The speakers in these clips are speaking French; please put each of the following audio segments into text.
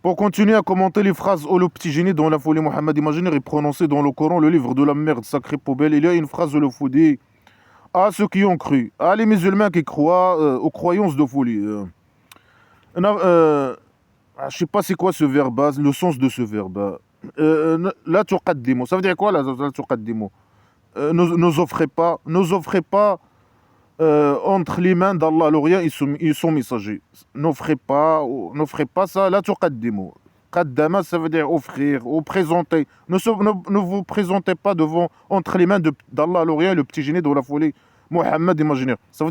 Pour continuer à commenter les phrases ou le petit génie dans la folie Mohammed imaginaire et prononcée dans le Coran, le livre de la merde, sacrée poubelle, il y a une phrase où le fou dit à ceux qui ont cru, à les musulmans qui croient aux croyances de folie. Je sais pas c'est quoi ce verbe, le sens de ce verbe. La tuqaddimu, ça veut dire quoi la tuqaddimu? Nous offrez pas entre les mains d'Allah l'Orient ils sont messagers. N'offrez pas ça, la tuqaddimu. Qaddama, ça veut dire offrir ou présenter. Ne vous présentez pas devant, entre les mains d'Allah l'Orient le petit génie de la folie Mohammed imaginaire. Ça veut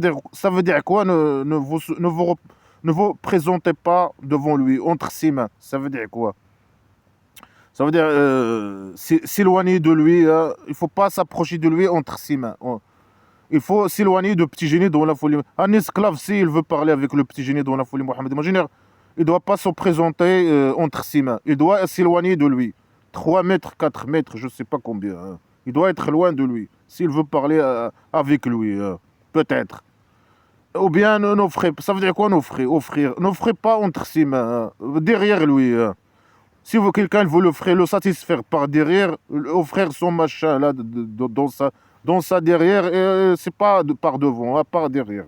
dire quoi ne vous présentez pas devant lui, entre ses mains. Ça veut dire quoi? Ça veut dire s'éloigner de lui. Il ne faut pas s'approcher de lui entre ses mains. Il faut s'éloigner de petit génie dans la folie. Un esclave, s'il veut parler avec le petit génie dans la folie Mohammed imaginaire, il ne doit pas se présenter entre ses mains. Il doit s'éloigner de lui. 3 mètres, 4 mètres, je ne sais pas combien. Il doit être loin de lui. S'il veut parler avec lui, peut-être. Ou bien n'offrez, ça veut dire quoi offrir? N'offrez pas entre ses mains, derrière lui. Si quelqu'un veut l'offrir, le satisfaire par derrière, offrir son machin là dans sa derrière, c'est pas par devant, par derrière.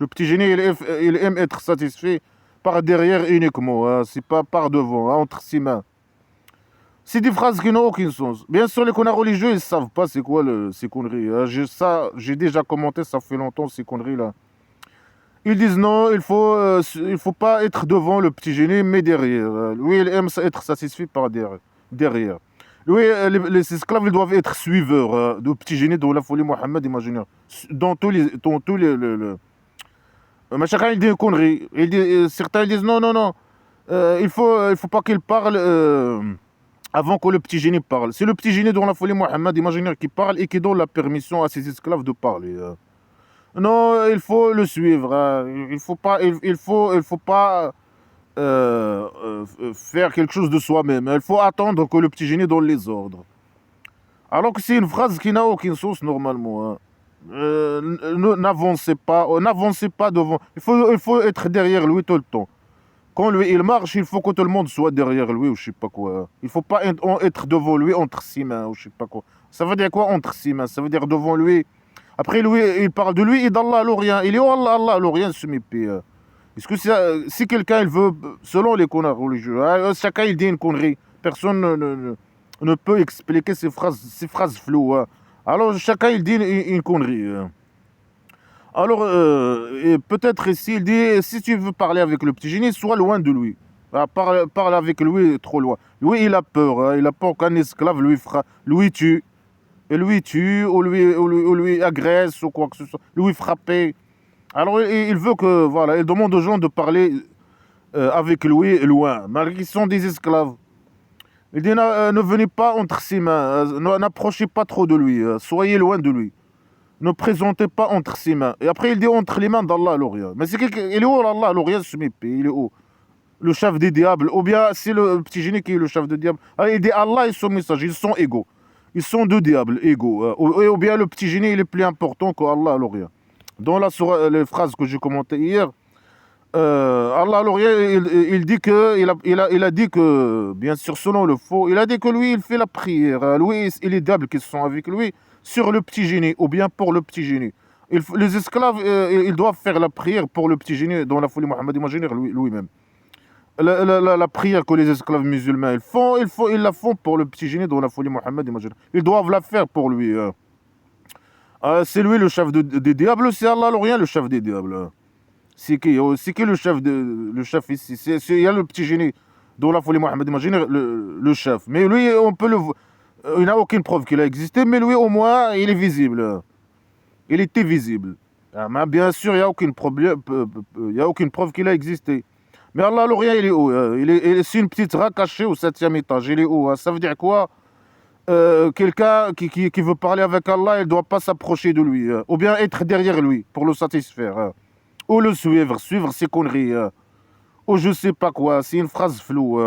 Le petit génie, il aime être satisfait par derrière uniquement, c'est pas par devant, entre ses mains. C'est des phrases qui n'ont aucun sens. Bien sûr, les connards religieux, ils ne savent pas c'est quoi ces conneries. J'ai déjà commenté, ça fait longtemps ces conneries là. Ils disent non, il faut pas être devant le petit génie, mais derrière. Lui, il aime être satisfait par derrière. Lui, les esclaves, ils doivent être suiveurs du petit génie de la folie Mohammed imaginaire. Dans tous les mais chacun, il dit une connerie. Certains ils disent non, non, non. Il faut pas qu'il parle avant que le petit génie parle. C'est le petit génie dans la folie Mohammed imaginaire qui parle et qui donne la permission à ses esclaves de parler. Non, il faut le suivre. Il faut pas faire quelque chose de soi-même. Il faut attendre que le petit génie donne les ordres. Alors que c'est une phrase qui n'a aucun sens normalement. N'avancez pas devant. Il faut être derrière lui tout le temps. Quand lui il marche, il faut que tout le monde soit derrière lui ou je sais pas quoi. Il faut pas être devant lui entre ses mains ou je sais pas quoi. Ça veut dire quoi entre ses mains? Ça veut dire devant lui. Après lui, il parle de lui et d'Allah l'Orient. Il est où Allah l'Orient se met. Est-ce que si quelqu'un il veut, selon les connards religieux, chacun il dit une connerie. Personne ne peut expliquer ces phrases floues. Alors chacun il dit une connerie. Alors peut-être ici il dit si tu veux parler avec le petit génie, sois loin de lui. Parle avec lui trop loin. Lui il a peur. Il a peur qu'un esclave lui tue. Et lui tue ou lui agresse ou quoi que ce soit. Lui frapper. Alors il veut que voilà, il demande aux gens de parler avec lui loin, malgré qu'ils sont des esclaves. Il dit ne venez pas entre ses mains, n'approchez pas trop de lui, soyez loin de lui. Ne présentez pas entre ses mains. Et après il dit entre les mains d'Allah l'Orient. Mais il est où Allah l'Orient se met? Il est où? Le chef des diables. Ou bien c'est le petit génie qui est le chef des diables. Alors, il dit Allah et son message, ils sont égaux. Ils sont deux diables égaux. Ou bien le petit génie il est plus important qu'Allah l'Orient. Dans les phrases que j'ai commentées hier, Allah l'Orient, il dit que, il a dit que, bien sûr, selon le faux, il a dit que lui, il fait la prière. Lui et les diables qui sont avec lui sur le petit génie, ou bien pour le petit génie. Les esclaves, ils doivent faire la prière pour le petit génie dans la folie Mohammed imaginaire lui-même. La prière que les esclaves musulmans ils font, ils la font pour le petit génie dans la folie Mohammed imaginaire. Ils doivent la faire pour lui. C'est lui le chef des diables, c'est Allah l'Orient le chef des diables. C'est qui le chef ici? Il y a le petit génie dans la folie Mohammed imaginaire, le chef. Mais lui, il n'a aucune preuve qu'il a existé, mais lui au moins, il est visible. Il était visible. Mais bien sûr, il n'y a aucune preuve qu'il a existé. Mais Allah l'Orient, il est où? C'est une petite rat cachée au 7e étage. Il est où? Ça veut dire quoi? Quelqu'un qui veut parler avec Allah, il ne doit pas s'approcher de lui. Ou bien être derrière lui pour le satisfaire. Ou le suivre ses conneries. Ou je sais pas quoi, c'est une phrase floue.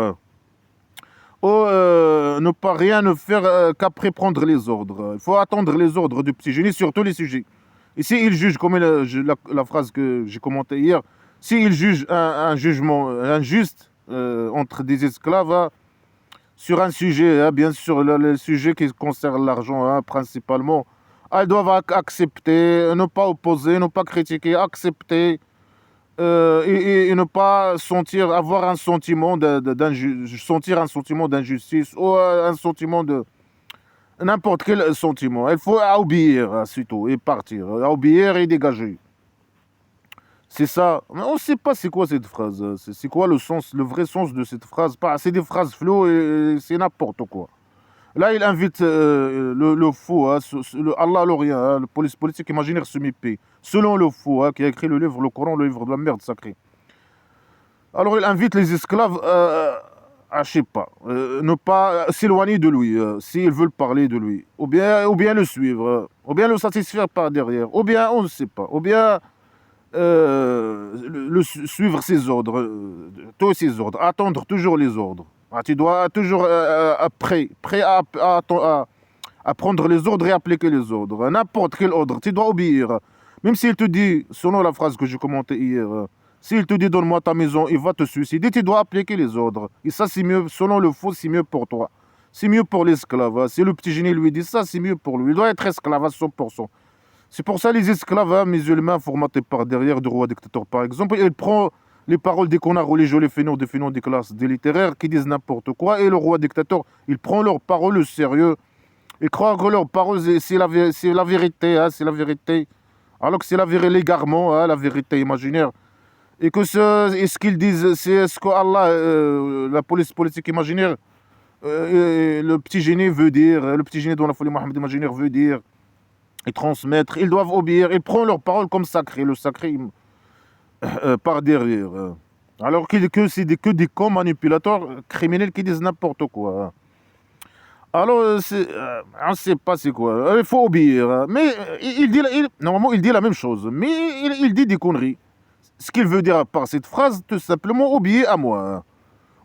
Ou ne pas rien ne faire qu'après prendre les ordres. Il faut attendre les ordres du petit génie sur tous les sujets. Ici, il juge, comme la phrase que j'ai commentée hier, s'il juge un jugement injuste, entre des esclaves sur un sujet, bien sûr, le sujet qui concerne l'argent, principalement. Elles doivent accepter, ne pas opposer, ne pas critiquer, accepter et ne pas avoir un sentiment sentir un sentiment d'injustice ou un sentiment de n'importe quel sentiment. Il faut obéir, c'est tout, et partir. Obéir et dégager. C'est ça. Mais on ne sait pas c'est quoi cette phrase. C'est quoi le sens, le vrai sens de cette phrase. C'est des phrases floues et c'est n'importe quoi. Là, il invite le fou, Allah l'Orient, le politique imaginaire semi-paix, selon le fou, qui a écrit le livre, le Coran, le livre de la merde sacrée. Alors, il invite les esclaves à, je sais pas, ne pas s'éloigner de lui, s'ils veulent parler de lui, ou bien le suivre, ou bien le satisfaire par derrière, ou bien, on ne sait pas, ou bien suivre ses ordres, tous ses ordres, attendre toujours les ordres. Tu dois toujours prêt à prendre les ordres et appliquer les ordres. N'importe quel ordre, tu dois obéir. Même s'il te dit, selon la phrase que j'ai commentée hier, s'il te dit donne-moi ta maison, il va te suicider, tu dois appliquer les ordres. Et ça, c'est mieux, selon le faux, c'est mieux pour toi. C'est mieux pour l'esclave. Si le petit génie lui dit ça, c'est mieux pour lui. Il doit être esclave à 100%. C'est pour ça les esclaves musulmans formatés par derrière du roi dictateur, par exemple, il prend les paroles des connards religieux, les fainéants des classes, des littéraires qui disent n'importe quoi, et le roi dictateur, il prend leurs paroles au sérieux. Il croit que leurs paroles, c'est la vérité, c'est la vérité. Alors que c'est l'égarement, la vérité imaginaire. Et que ce qu'ils disent, c'est ce que Allah, la police politique imaginaire, le petit génie veut dire, le petit génie dont la folie Mohammed imaginaire veut dire, et transmettre. Ils doivent obéir. Ils prennent leurs paroles comme sacrées, le sacré par derrière. Alors que c'est que des cons manipulateurs criminels qui disent n'importe quoi. Alors, on ne sait pas c'est quoi. Il faut obéir. Mais normalement, il dit la même chose. Mais il dit des conneries. Ce qu'il veut dire par cette phrase, tout simplement, obéir à moi.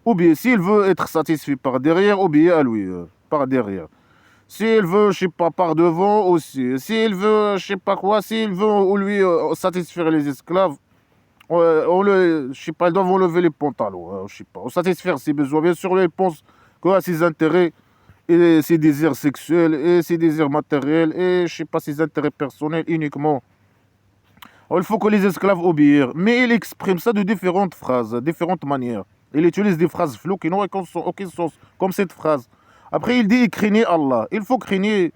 Obéir. S'il veut être satisfait par derrière, obéir à lui. Par derrière. S'il veut, je sais pas, par devant aussi. S'il veut, je sais pas quoi. S'il veut, lui, satisfaire les esclaves, je sais pas, ils doivent enlever les pantalons. Je sais pas. Satisfaire ses besoins. Bien sûr, lui, il pense qu'à ses intérêts et ses désirs sexuels et ses désirs matériels et, je sais pas, ses intérêts personnels uniquement. Alors, il faut que les esclaves obéissent. Mais il exprime ça de différentes phrases, différentes manières. Il utilise des phrases floues qui n'ont aucun sens, comme cette phrase. Après, il dit craigner Allah. Il faut craigner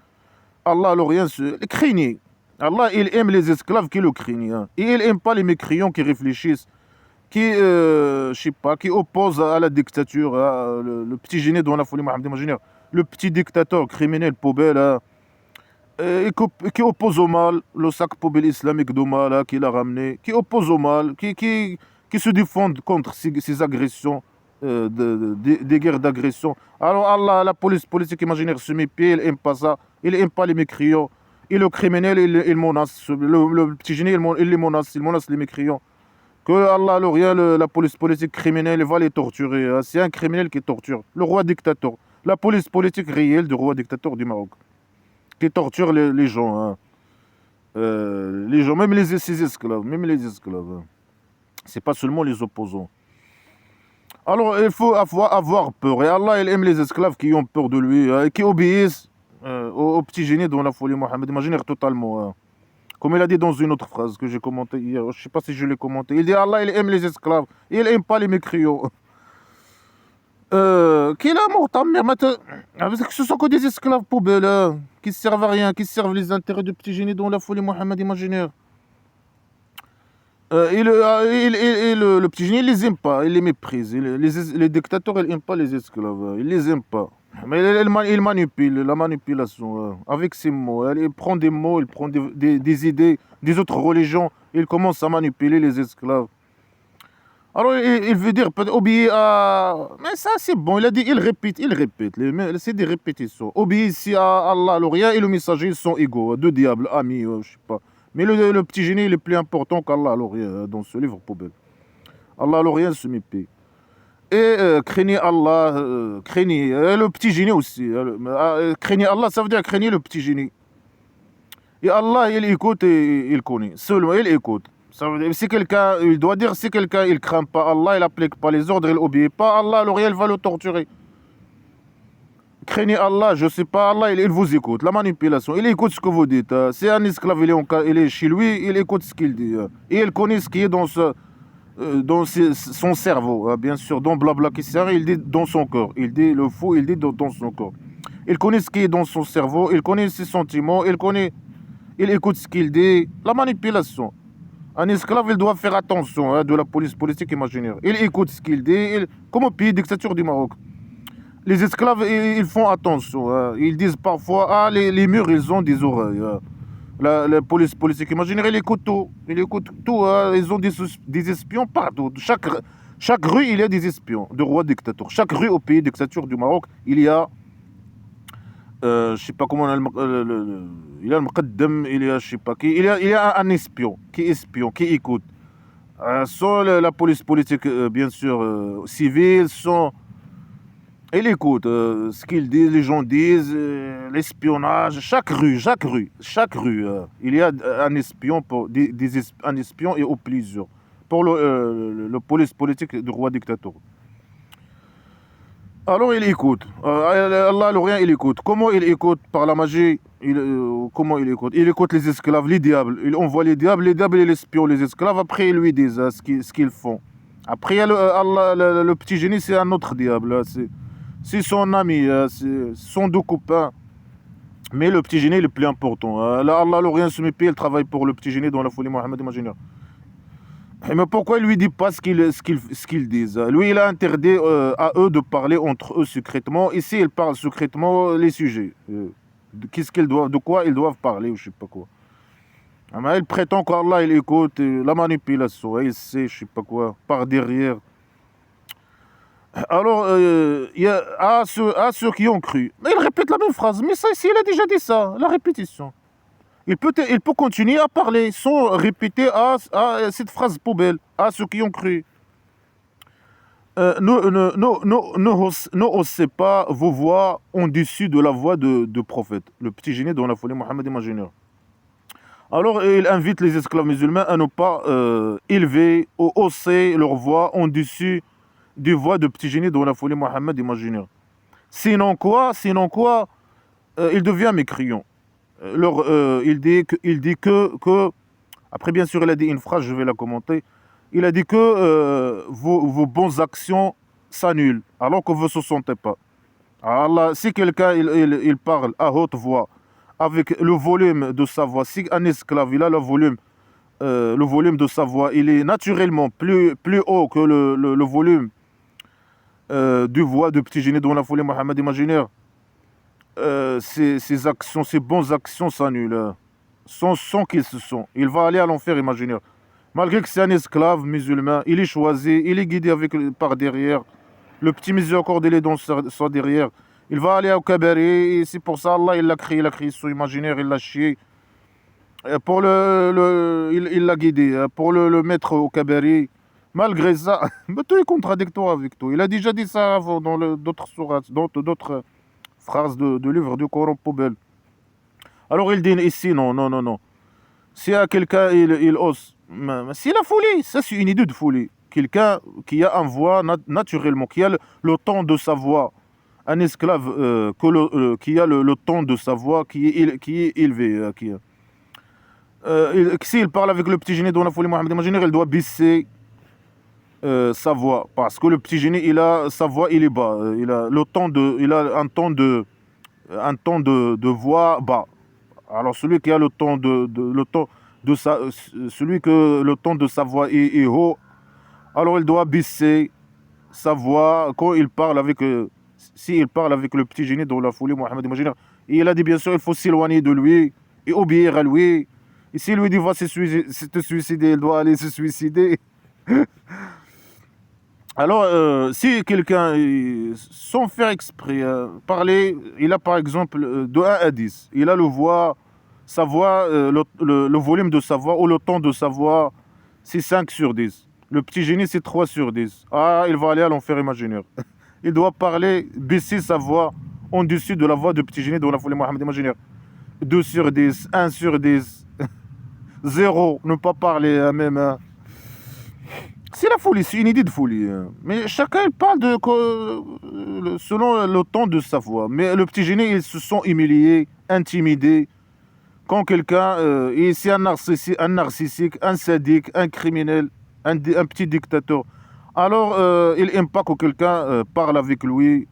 Allah, l'Orient. Craigner. Allah, il aime les esclaves qui le craignent. Et il n'aime pas les mécréants qui réfléchissent, qui, je sais pas, qui opposent à la dictature, le petit génie dans la folie Mohammed imaginaire, le petit dictateur criminel poubelle, qui oppose au mal, le sac poubelle islamique de mal qu'il a ramené, qui oppose au mal, qui se défendent contre ces agressions, des guerres d'agression. Alors Allah, la police politique imaginaire se met pied, il n'aime pas ça, il n'aime pas les mécréants. Et le criminel, il menace, le petit génie, il les menace, il menace les mécréants. Que Allah, l'Orient, la police politique criminelle, il va les torturer. C'est un criminel qui torture. Le roi dictateur. La police politique réelle du roi dictateur du Maroc. Qui torture les gens. Les gens, même ses esclaves. Même les esclaves. C'est pas seulement les opposants. Alors, il faut avoir peur. Et Allah, il aime les esclaves qui ont peur de lui, qui obéissent au petit génie dont la folie Mohammed imaginaire totalement. Comme il a dit dans une autre phrase que j'ai commentée hier, je ne sais pas si je l'ai commentée. Il dit Allah, il aime les esclaves, et il n'aime pas les mécréants. Qu'il a mort ta mère, ce sont que des esclaves poubelles, qui ne servent à rien, qui servent les intérêts du petit génie dont la folie Mohammed imaginaire. Le petit génie, il les aime pas, il les méprise. Les dictateurs, ils n'aiment pas les esclaves, ils les aiment pas. Mais il manipule, la manipulation, avec ses mots. Il prend des mots, il prend des idées des autres religions, il commence à manipuler les esclaves. Alors, il veut dire, obéir à... Mais ça, c'est bon, il a dit, il répète. C'est des répétitions. Obéissez à Allah, l'Orient et le messager, ils sont égaux, deux diables, amis, je sais pas. Mais le petit génie, il est plus important qu'Allah, l'Orient, dans ce livre poubelle. Allah, l'Orient se mépie. Et craignez Allah, craignez le petit génie aussi. Craignez Allah, ça veut dire craignez le petit génie. Et Allah, il écoute et il connaît. Seulement, il écoute. Ça veut dire, si quelqu'un, il doit dire, si quelqu'un, il craint pas Allah, il n'applique pas les ordres, il n'obéit pas Allah, alors il va le torturer. Craignez Allah, je sais pas, Allah, il vous écoute. La manipulation, il écoute ce que vous dites. Si un esclave, il est chez lui, il écoute ce qu'il dit. Et il connaît ce qui est son cerveau, bien sûr. Dans Blabla qui sert, il dit dans son corps. Il dit le fou, il dit dans son corps. Il connaît ce qui est dans son cerveau, il connaît ses sentiments, il écoute ce qu'il dit. La manipulation. Un esclave, il doit faire attention de la police politique imaginaire. Il écoute ce qu'il dit, comme au pays dictature du Maroc. Les esclaves, ils font attention. Ils disent parfois, les murs, ils ont des oreilles. La police politique imaginaire, il écoute tout. Il écoute tout. Ils ont des espions partout. Chaque rue, il y a des espions de roi dictateur. Chaque rue au pays dictature du Maroc, il y a, je sais pas comment, il y a le Mqaddam, il y a, je sais pas qui. Il y a un espion, qui écoute. Sans la police politique, bien sûr, civile, sans... Il écoute ce qu'ils disent, les gens disent, l'espionnage, chaque rue, il y a un espion, un espion et au plusieurs, pour le police politique du roi dictateur. Alors il écoute, Allah le rien, il écoute. Comment il écoute? Par la magie. Comment il écoute? Il écoute les esclaves, les diables. Il envoie les diables ils espionnent les esclaves, après ils lui disent ce qu'ils font. Après il y a le petit génie, c'est un autre diable, c'est son ami, c'est son deux copains. Mais le petit génie est le plus important. Là, Allah, le rien se met il travaille pour le petit génie dans la folie Mohammed imaginaire. Mais pourquoi il lui dit pas ce qu'ils disent? Lui, il a interdit à eux de parler entre eux secrètement. Ici, ils parlent secrètement les sujets. De quoi ils doivent parler ou je sais pas quoi. Mais il prétend qu'Allah, il écoute la manipulation. Il sait, je sais pas quoi, par derrière. Alors, il y a ceux qui ont cru. Mais il répète la même phrase. Mais ça, ici, il a déjà dit ça, la répétition. Il peut continuer à parler sans répéter cette phrase poubelle, à ceux qui ont cru. Ne haussez pas vos voix au-dessus de la voix de prophète. Le petit génie dans la folie Mohammed imaginaire. Alors, il invite les esclaves musulmans à ne pas élever ou hausser leur voix au-dessus des voix de petit génie dans la folie Mohammed imaginaire. Sinon quoi, il devient mécréant. Il dit que, après bien sûr il a dit une phrase, je vais la commenter. Il a dit que vos bonnes actions s'annulent, alors que vous ne se sentez pas. Alors, si quelqu'un il parle à haute voix, avec le volume de sa voix, si un esclave il a le volume de sa voix, il est naturellement plus haut que le volume du voix de petit génie dans la folie Mohammed imaginaire, ses actions, ses bonnes actions s'annulent, sans qu'il se sent. Il va aller à l'enfer imaginaire. Malgré que c'est un esclave musulman, il est choisi, il est guidé par derrière. Le petit miséricorde, il est dans son derrière. Il va aller au cabaret, et c'est pour ça Allah, il l'a créé son imaginaire, il l'a chié. Il l'a guidé, pour le mettre au cabaret. Malgré ça, mais tout est contradictoire avec tout. Il a déjà dit ça avant dans d'autres sourates, dans d'autres phrases de livres du Coran poubelle. Alors il dit ici, non. Si à quelqu'un il ose, c'est la folie, ça c'est une idée de folie. Quelqu'un qui a une voix naturellement, qui a le ton de sa voix, un esclave qui a le ton de sa voix, qui est élevé, s'il parle avec le petit génie dans la folie Mohammed imaginaire, il doit baisser sa voix, parce que le petit génie, sa voix, il est bas. Il a un ton de voix bas. Alors celui qui a le ton de sa voix est haut, alors il doit baisser sa voix quand il parle s'il parle avec le petit génie dans la folie Mohammed imaginaire. Et il a dit bien sûr, il faut s'éloigner de lui et obéir à lui. Et s'il lui dit va te suicider, il doit aller se suicider. Alors, si quelqu'un, sans faire exprès, parler, il a par exemple de 1 à 10, il a sa voix, le volume de sa voix ou le ton de sa voix, c'est 5 sur 10. Le petit génie, c'est 3 sur 10. Il va aller à l'enfer imaginaire. Il doit parler, baisser sa voix au-dessus de la voix de petit génie dans la folie Mohammed imaginaire. 2 sur 10, 1 sur 10. Zéro, ne pas parler, hein, même. Hein. C'est la folie, c'est une idée de folie. Hein. Mais chacun il parle selon le ton de sa voix. Mais le petit génie, ils se sont humiliés, intimidés. Quand quelqu'un, c'est un narcissique, un sadique, un criminel, un petit dictateur, alors il n'aime pas que quelqu'un parle avec lui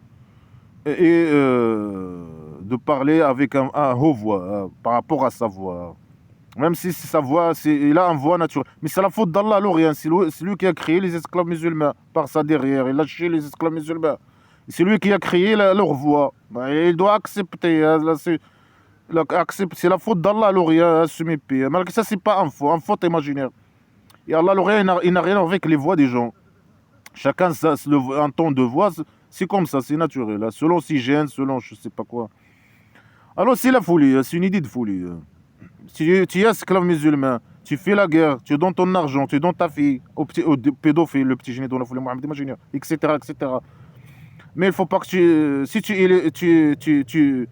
et de parler avec un haut voix par rapport à sa voix. Même si sa voix, il a une voix naturelle. Mais c'est la faute d'Allah, alors rien. C'est lui qui a créé les esclaves musulmans par ça derrière. Il a lâché les esclaves musulmans. C'est lui qui a créé leur voix. Ben, il doit accepter. Hein, c'est la faute d'Allah, alors rien, assumer paix. Malgré ça, c'est pas un faute imaginaire. Et Allah, alors rien, il n'a rien à voir avec les voix des gens. Chacun un ton de voix, c'est comme ça, c'est naturel. Hein, selon ses gènes, selon je sais pas quoi. Alors c'est la folie, c'est une idée de folie. Tu es esclave musulman, tu fais la guerre, tu donnes ton argent, tu donnes ta fille au pédophile, le petit génie dont la folie Mohamed imaginaire, etc., etc. Mais il faut pas que si tu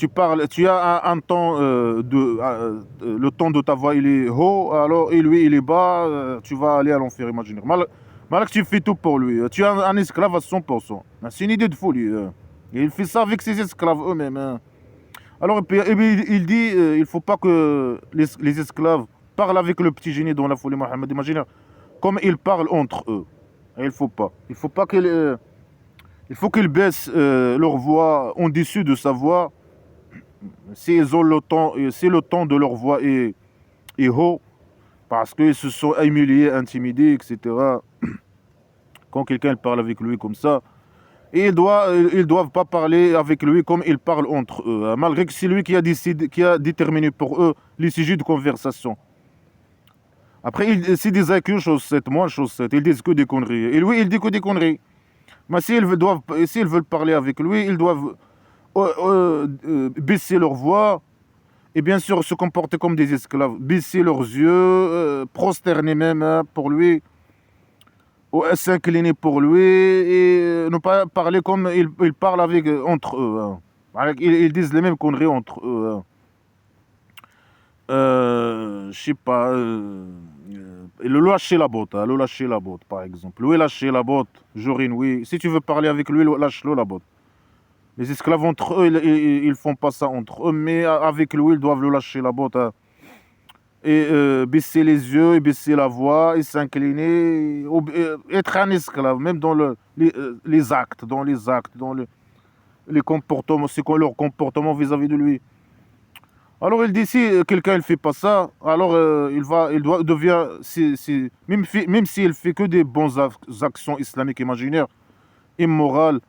parles, tu as un ton le ton de ta voix il est haut, alors et lui il est bas, tu vas aller à l'enfer imaginaire. Malgré que tu fais tout pour lui, tu es un esclave à 100%. C'est une idée de folie. Et il fait ça avec ses esclaves eux-mêmes. Hein. Alors, il dit il ne faut pas que les esclaves parlent avec le petit génie dans la folie Mohammed imaginaire, comme ils parlent entre eux. Et il ne faut pas. Il faut qu'ils baissent leur voix en dessus de sa voix. S'ils ont le temps, si le ton de leur voix est haut, parce qu'ils se sont humiliés, intimidés, etc. Quand quelqu'un parle avec lui comme ça, et ils doivent pas parler avec lui comme ils parlent entre eux, hein, malgré que c'est lui qui a décidé, qui a déterminé pour eux les sujets de conversation. Après, s'ils disent que chose 7, moi chose 7, ils disent que des conneries. Et lui, il dit que des conneries. Mais s'ils veulent parler avec lui, ils doivent baisser leur voix et bien sûr se comporter comme des esclaves, baisser leurs yeux, prosterner même hein, pour lui, ou s'incliner pour lui et ne pas parler comme ils parlent avec, entre eux. Hein. Ils disent les mêmes conneries entre eux. Hein. Je sais pas. Le lâcher la botte, hein, le lâcher la botte, par exemple. Lui lâcher la botte, Jorine, oui. Si tu veux parler avec lui, lâche-le la botte. Les esclaves entre eux, ils font pas ça entre eux, mais avec lui, ils doivent le lâcher la botte. Hein. Et baisser les yeux, et baisser la voix, et s'incliner, être un esclave, même dans les actes, dans les comportements, c'est quoi leur comportement vis-à-vis de lui. Alors il dit si quelqu'un ne fait pas ça, alors devient, même s'il fait que des bonnes actions islamiques imaginaires, immorales,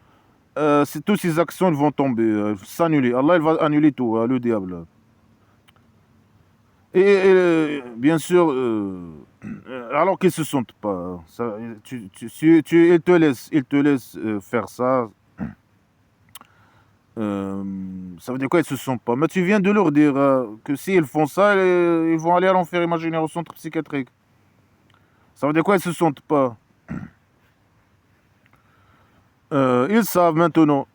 toutes ces actions elles vont tomber, s'annuler. Allah il va annuler tout, le diable. Et bien sûr, alors qu'ils se sentent pas, ça, ils te laissent faire ça. Ça veut dire quoi, ils se sentent pas? Mais tu viens de leur dire que s'ils font ça, ils vont aller à l'enfer imaginaire au centre psychiatrique. Ça veut dire quoi, ils se sentent pas? Ils savent maintenant.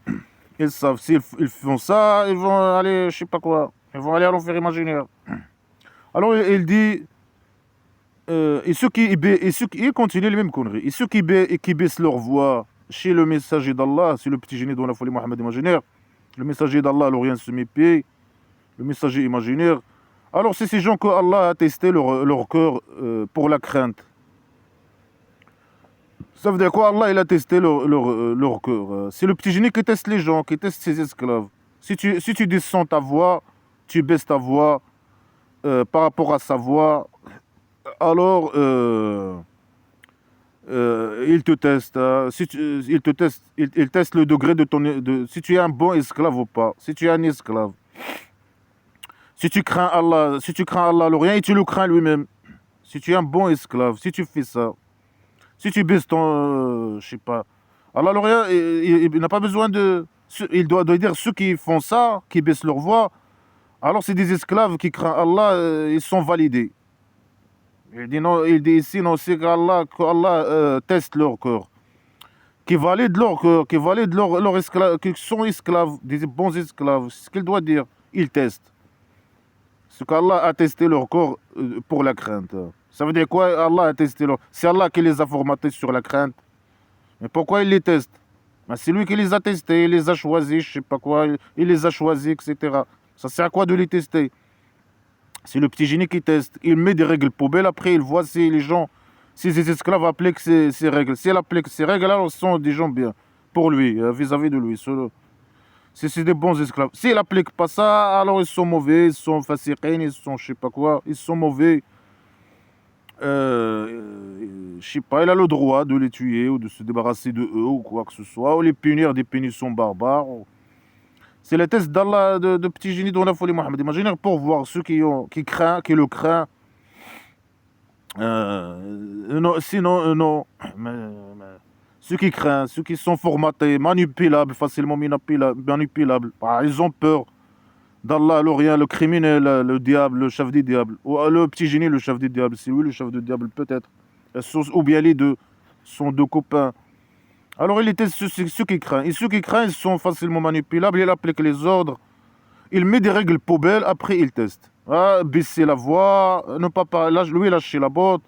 Ils savent, s'ils ils font ça, ils vont aller, je sais pas quoi, ils vont aller à l'enfer imaginaire. Alors il dit, il continue les mêmes conneries. Et ceux qui baissent leur voix chez le messager d'Allah, c'est le petit génie dans la folie Mohammed imaginaire, le messager d'Allah, alors rien se mépier, le messager imaginaire. Alors c'est ces gens que Allah a testé leur cœur pour la crainte. Ça veut dire quoi? Allah il a testé leur cœur. C'est le petit génie qui teste les gens, qui teste ses esclaves. Si tu descends ta voix, tu baisses ta voix par rapport à sa voix, alors il te teste. Il teste le degré si tu es un bon esclave ou pas. Si tu es un esclave. Si tu crains Allah, le rien, et tu le crains lui-même. Si tu es un bon esclave, si tu fais ça, si tu baisses ton, je sais pas, Allah, le rien, il n'a pas besoin de, il doit dire ceux qui font ça, qui baissent leur voix, alors c'est des esclaves qui craignent Allah, ils sont validés. Il dit non, il dit ici non, c'est qu'Allah teste leur cœur, qui valide leur cœur, qui valide leur esclaves, qui sont esclaves, des bons esclaves. C'est ce qu'il doit dire. Il teste. C'est qu'Allah a testé leur corps pour la crainte. Ça veut dire quoi? Allah a testé leur... C'est Allah qui les a formatés sur la crainte. Mais pourquoi il les teste? Ben, c'est lui qui les a testés, il les a choisis, je sais pas quoi, il les a choisis, etc. Ça sert à quoi de les tester? C'est le petit génie qui teste. Il met des règles poubelles, après il voit si les gens, si ses esclaves appliquent ces règles. Si elle applique ces règles, alors ce sont des gens bien pour lui, vis-à-vis de lui. C'est des bons esclaves. S'il n'applique pas ça, alors ils sont mauvais, ils sont fasiqin, ils sont je sais pas quoi, ils sont mauvais. Je sais pas, il a le droit de les tuer ou de se débarrasser de eux ou quoi que ce soit, ou les punir des punitions barbares. C'est le test d'Allah de petit génie dans la folie Mohammed. Imaginez pour voir ceux qui le craignent. Non, sinon, non. Ceux qui craignent, ceux qui sont formatés, manipulables, facilement manipulables. Ah, ils ont peur d'Allah, l'Orient, le criminel, le diable, le chef des diables. Ou le petit génie, le chef des diables. C'est lui le chef des diables, peut-être. Ou bien les deux. Sont deux copains. Alors il était ceux qui craignent. Et ceux qui craignent, ils sont facilement manipulables. Il applique les ordres. Il met des règles poubelles. Après, il teste. Ah, baisser la voix. Ne pas parler. Lui, lâcher la botte.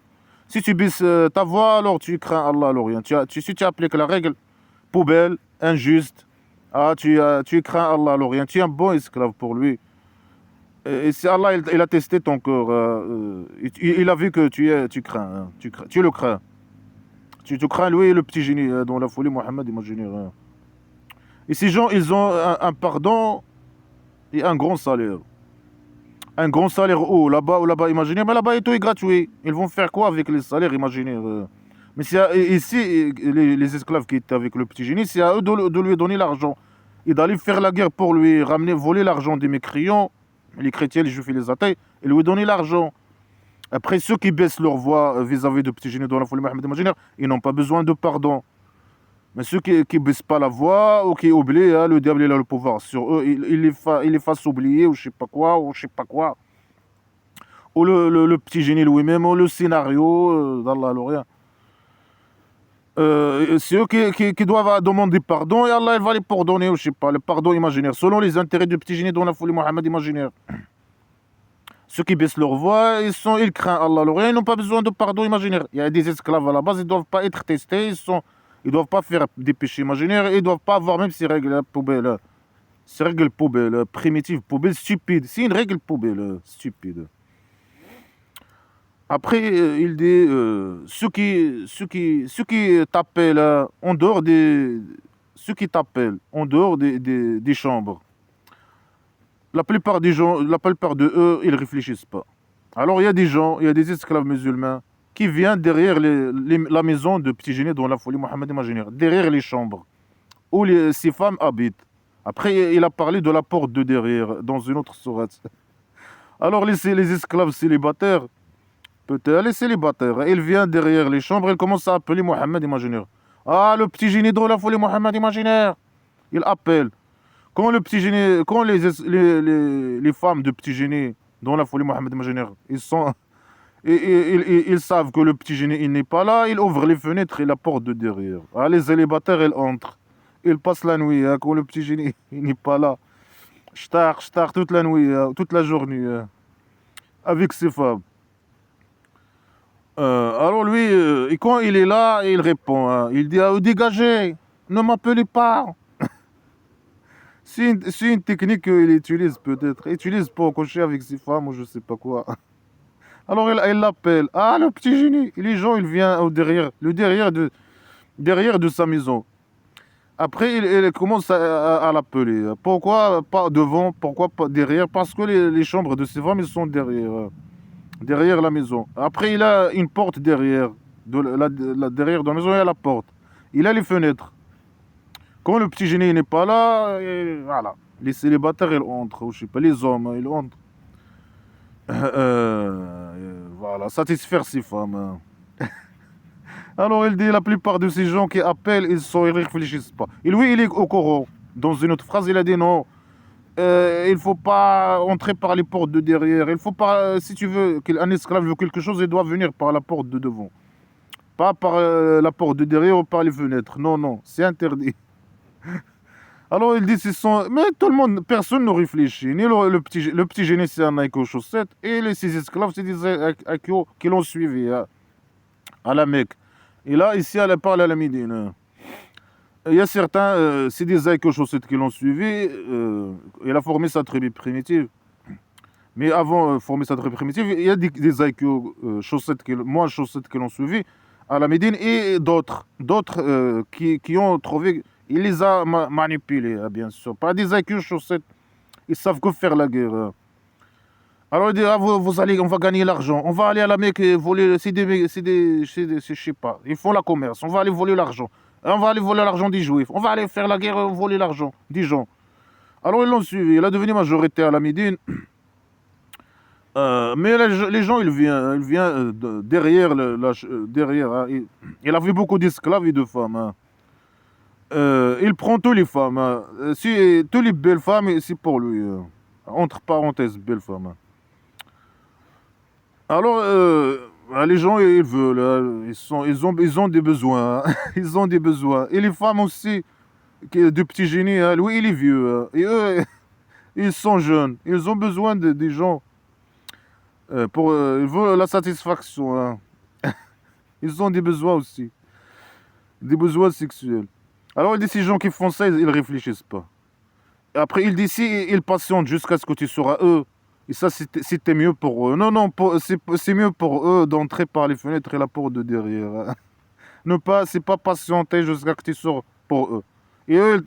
Si tu baisses ta voix, alors tu crains Allah, l'Orient. Si tu appliques la règle poubelle, injuste, ah, tu crains Allah, l'Orient. Tu es un bon esclave pour lui. Et si Allah, il a testé ton corps. Il a vu que tu crains. Hein. Tu le crains. Tu crains lui, le petit génie dans la folie Mohammed, imaginez. Hein. Et ces gens, ils ont un pardon et un grand salaire. Un grand salaire où? Là-bas ou là-bas, imaginez. Mais là-bas, tout est gratuit. Ils vont faire quoi avec les salaires, imaginez. Mais ici, les esclaves qui étaient avec le petit génie, c'est à eux de lui donner l'argent. Et d'aller faire la guerre pour lui, voler l'argent des mécréants, les chrétiens, les juifs et les athées, et lui donner l'argent. Après, ceux qui baissent leur voix vis-à-vis de petit génie dans la folie Mohammed, imaginaire, ils n'ont pas besoin de pardon. Mais ceux qui ne baissent pas la voix ou qui oublient, hein, le diable il a le pouvoir sur eux, il les fasse oublier ou je sais pas quoi, ou je sais pas quoi. Ou le petit génie lui-même, ou le scénario d'Allah, rien. C'est eux qui doivent demander pardon et Allah il va les pardonner, ou je sais pas, le pardon imaginaire, selon les intérêts du petit génie dans la folie Mohammed imaginaire. Ceux qui baissent leur voix, ils craignent Allah, ils n'ont pas besoin de pardon imaginaire. Il y a des esclaves à la base, ils ne doivent pas être testés, ils ne doivent pas faire des péchés imaginaires, ils ne doivent pas avoir même ces règles poubelles, ces règles poubelles, primitives, poubelles, stupides. C'est une règle poubelle, stupide. Après, il dit, ceux qui t'appellent en dehors ceux qui t'appellent en dehors des chambres, la plupart des gens, la plupart de eux, ils réfléchissent pas. Alors il y a des gens, il y a des esclaves musulmans qui viennent derrière la maison de petit génie dans la folie Mohammed imaginaire, derrière les chambres où ces femmes habitent. Après, il a parlé de la porte de derrière dans une autre sourate. Alors les esclaves célibataires, peut-être les célibataires, ils viennent derrière les chambres, ils commencent à appeler Mohammed imaginaire. Ah, le petit génie dans la folie Mohammed imaginaire. Il appelle. Quand le petit génie, quand les femmes de petit génie dans la folie Mohammed imaginaire, ils savent que le petit génie il n'est pas là, ils ouvrent les fenêtres et la porte de derrière. Ah, les célibataires, ils entrent. Ils passent la nuit, hein, quand le petit génie il n'est pas là. Shtar toute la nuit, toute la journée, avec ses femmes. Alors lui, et quand il est là, il répond. Hein, il dit, dégagez, ne m'appelez pas. C'est une technique qu'il utilise peut-être. Il utilise pour coucher avec ses femmes ou je sais pas quoi. Alors il l'appelle. Ah, le petit génie. Et les gens, il vient derrière de sa maison. Après, il commence à l'appeler. Pourquoi pas devant? Pourquoi pas derrière? Parce que les chambres de ses femmes, ils sont derrière la maison. Après, il a une porte derrière. Derrière de la maison, il y a la porte. Il a les fenêtres. Quand le petit génie n'est pas là, voilà. Les célibataires, ils entrent. Ou je sais pas, les hommes, ils entrent. Voilà, satisfaire ses femmes. Hein. Alors il dit, la plupart de ces gens qui appellent, ils réfléchissent pas. Et lui, il est au courant. Dans une autre phrase, il a dit non. Il faut pas entrer par les portes de derrière. Il faut pas, si tu veux qu'un esclave veut quelque chose, il doit venir par la porte de devant. Pas par la porte de derrière ou par les fenêtres. Non, non, c'est interdit. Alors ils disent ils sont... Mais tout le monde, personne ne réfléchit. Ni le petit génie, c'est un Nike aux chaussettes. Et les six esclaves, c'est des Akio qui l'ont suivi à la Mecque. Et là, ici, elle parle à la Médine. Il y a certains, c'est des Nike aux chaussettes qui l'ont suivi. Il a formé sa tribu primitive. Mais avant de former sa tribu primitive, il y a des Aïkyo chaussettes, moins chaussettes qui l'ont suivi à la Médine et d'autres qui ont trouvé, il les a manipulés, bien sûr. Pas des Aïkyo chaussettes, ils savent que faire la guerre. Alors il dit, ah, vous allez, on va gagner l'argent, on va aller à la Mecque et voler, je sais pas, ils font la commerce, on va aller voler l'argent. On va aller voler l'argent des Juifs, on va aller faire la guerre, voler l'argent des gens. Alors ils l'ont suivi, il a devenu majorité à la Médine. Mais les gens, ils viennent derrière, derrière. Hein, il a vu beaucoup d'esclaves et de femmes. Hein. Il prend toutes les femmes. Hein. Si, toutes les belles femmes, c'est pour lui. Entre parenthèses, belles femmes. Hein. Alors, les gens, ils veulent. Hein, ils ont des besoins. Hein. Ils ont des besoins. Et les femmes aussi, de petits génies. Hein, lui, il est vieux. Hein. Et eux, ils sont jeunes. Ils ont besoin des gens. Ils veulent la satisfaction. Hein. Ils ont des besoins aussi. Des besoins sexuels. Alors, il dit, ces gens qui font ça, ils ne réfléchissent pas. Et après, il dit, si ils patientent jusqu'à ce que tu seras eux, et ça, c'était mieux pour eux. Non, non, c'est mieux pour eux d'entrer par les fenêtres et la porte de derrière. Hein. C'est pas patienter jusqu'à ce que tu sors pour eux. Et eux,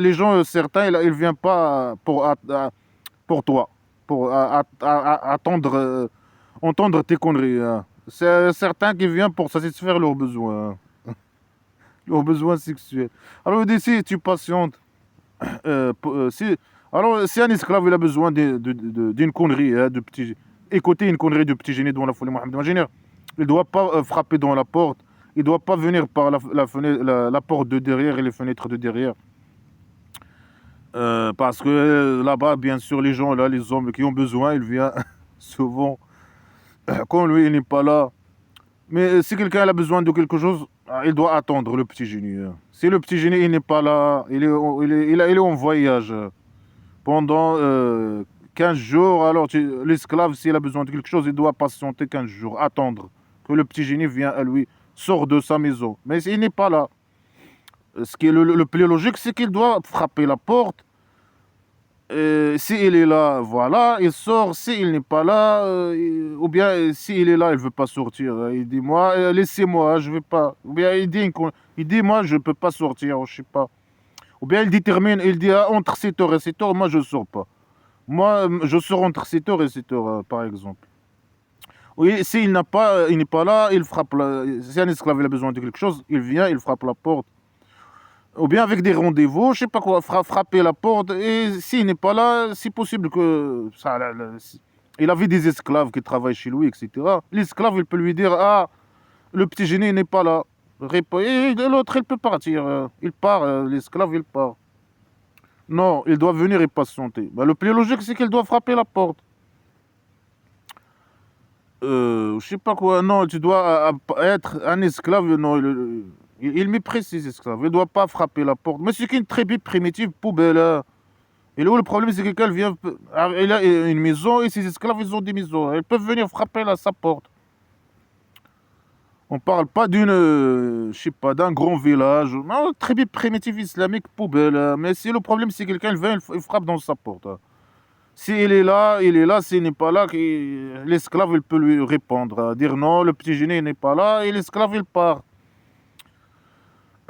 les gens, certains, ils ne viennent pas pour toi, pour attendre, entendre tes conneries. Hein. C'est certains qui viennent pour satisfaire leurs besoins. Hein. Leurs besoins sexuels. Alors, il dit, si tu patientes, si un esclave il a besoin d'une connerie, hein, écouter une connerie de petit génie devant la folie Mohamed imaginaire, il ne doit pas frapper dans la porte, il ne doit pas venir par la porte de derrière et les fenêtres de derrière. Parce que là-bas, bien sûr, les gens, là, les hommes qui ont besoin, ils viennent souvent, quand lui, il n'est pas là. Mais si quelqu'un a besoin de quelque chose, il doit attendre le petit génie. Hein. Si le petit génie il n'est pas là, il est en voyage pendant 15 jours, alors l'esclave, s'il a besoin de quelque chose, il doit patienter 15 jours, attendre que le petit génie vienne à lui, sort de sa maison. Mais s'il n'est pas là, ce qui est le plus logique, c'est qu'il doit frapper la porte. S'il est là, voilà, il sort. S'il n'est pas là, ou bien s'il est là, il ne veut pas sortir. Il dit, moi, laissez-moi, je ne vais pas. Ou bien il dit, moi, je ne peux pas sortir, je ne sais pas. Ou bien il détermine, il dit, ah, entre 7 heures et 7 heures, moi, je ne sors pas. Moi, je sors entre 7 heures et 7 heures, par exemple. Oui, s'il il n'est pas là, il frappe. Si un esclave a besoin de quelque chose, il vient, il frappe la porte. Ou bien avec des rendez-vous, je sais pas quoi, frapper la porte. Et s'il n'est pas là, c'est possible que ça, il avait des esclaves qui travaillent chez lui, etc. L'esclave, il peut lui dire, ah, le petit génie n'est pas là. Et l'autre, il peut partir. Il part, l'esclave, il part. Non, il doit venir et patienter. Le plus logique, c'est qu'il doit frapper la porte. Je sais pas quoi. Non, tu dois être un esclave. Non, il méprise ses esclaves. Il ne doit pas frapper la porte. Mais c'est qu'une tribu primitive, poubelle. Hein. Et là où le problème, c'est que quelqu'un vient. Il a une maison et ses esclaves, ils ont des maisons. Ils peuvent venir frapper sa porte. On parle pas je sais pas, d'un grand village. Non, tribu primitive islamique, poubelle. Hein. Mais si le problème, c'est que quelqu'un vient, il frappe dans sa porte. Hein. S'il est là, il est là. S'il n'est pas là, l'esclave, il peut lui répondre. Hein. Dire non, le petit génie n'est pas là. Et l'esclave, il part.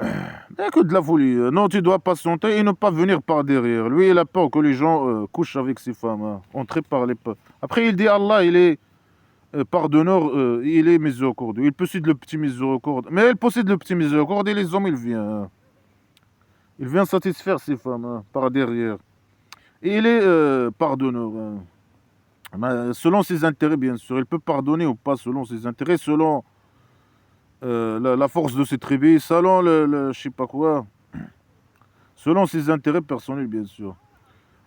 Et que de la folie. Non, tu dois patienter et ne pas venir par derrière. Lui, il a peur que les gens couchent avec ses femmes. Hein. Entrer par les pas. Après, il dit Allah, il est pardonneur, il est miséricordieux. Il possède le petit miséricorde. Mais elle possède le petit miséricorde et les hommes, il vient. Hein. Il vient satisfaire ses femmes hein, par derrière. Et il est pardonneur. Hein. Selon ses intérêts, bien sûr. Il peut pardonner ou pas selon ses intérêts, selon la force de ses tribus, selon je sais pas quoi, selon ses intérêts personnels, bien sûr.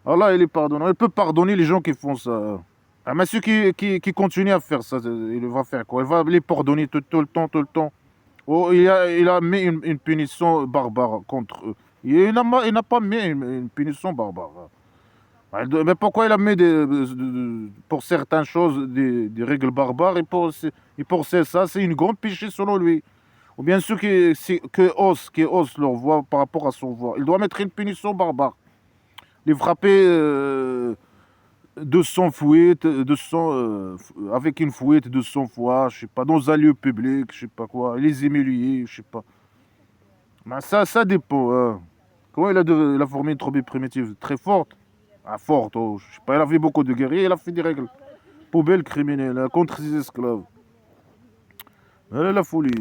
Allah, il est pardonnant. Il peut pardonner les gens qui font ça. Ah, mais ceux qui continuent à faire ça, il va faire quoi? Il va les pardonner tout le temps, tout le temps. Oh, il a mis une punition barbare contre eux. Il n'a pas mis une punition barbare. Mais pourquoi il a mis pour certaines choses des règles barbares et pour ça, c'est une grande péché selon lui. Ou bien ceux qui osent leur voix par rapport à son voix. Il doit mettre une punition barbare. Les frapper de son fouette, avec une fouette de son foie, je sais pas, dans un lieu public, je sais pas quoi, les humilier, je sais pas. Mais ça dépend. Comment il a formé une tribu primitive très forte? Ah, forte, oh, je sais pas, il a fait beaucoup de guerriers, il a fait des règles. Poubelle criminelle contre ses esclaves. Elle est la folie.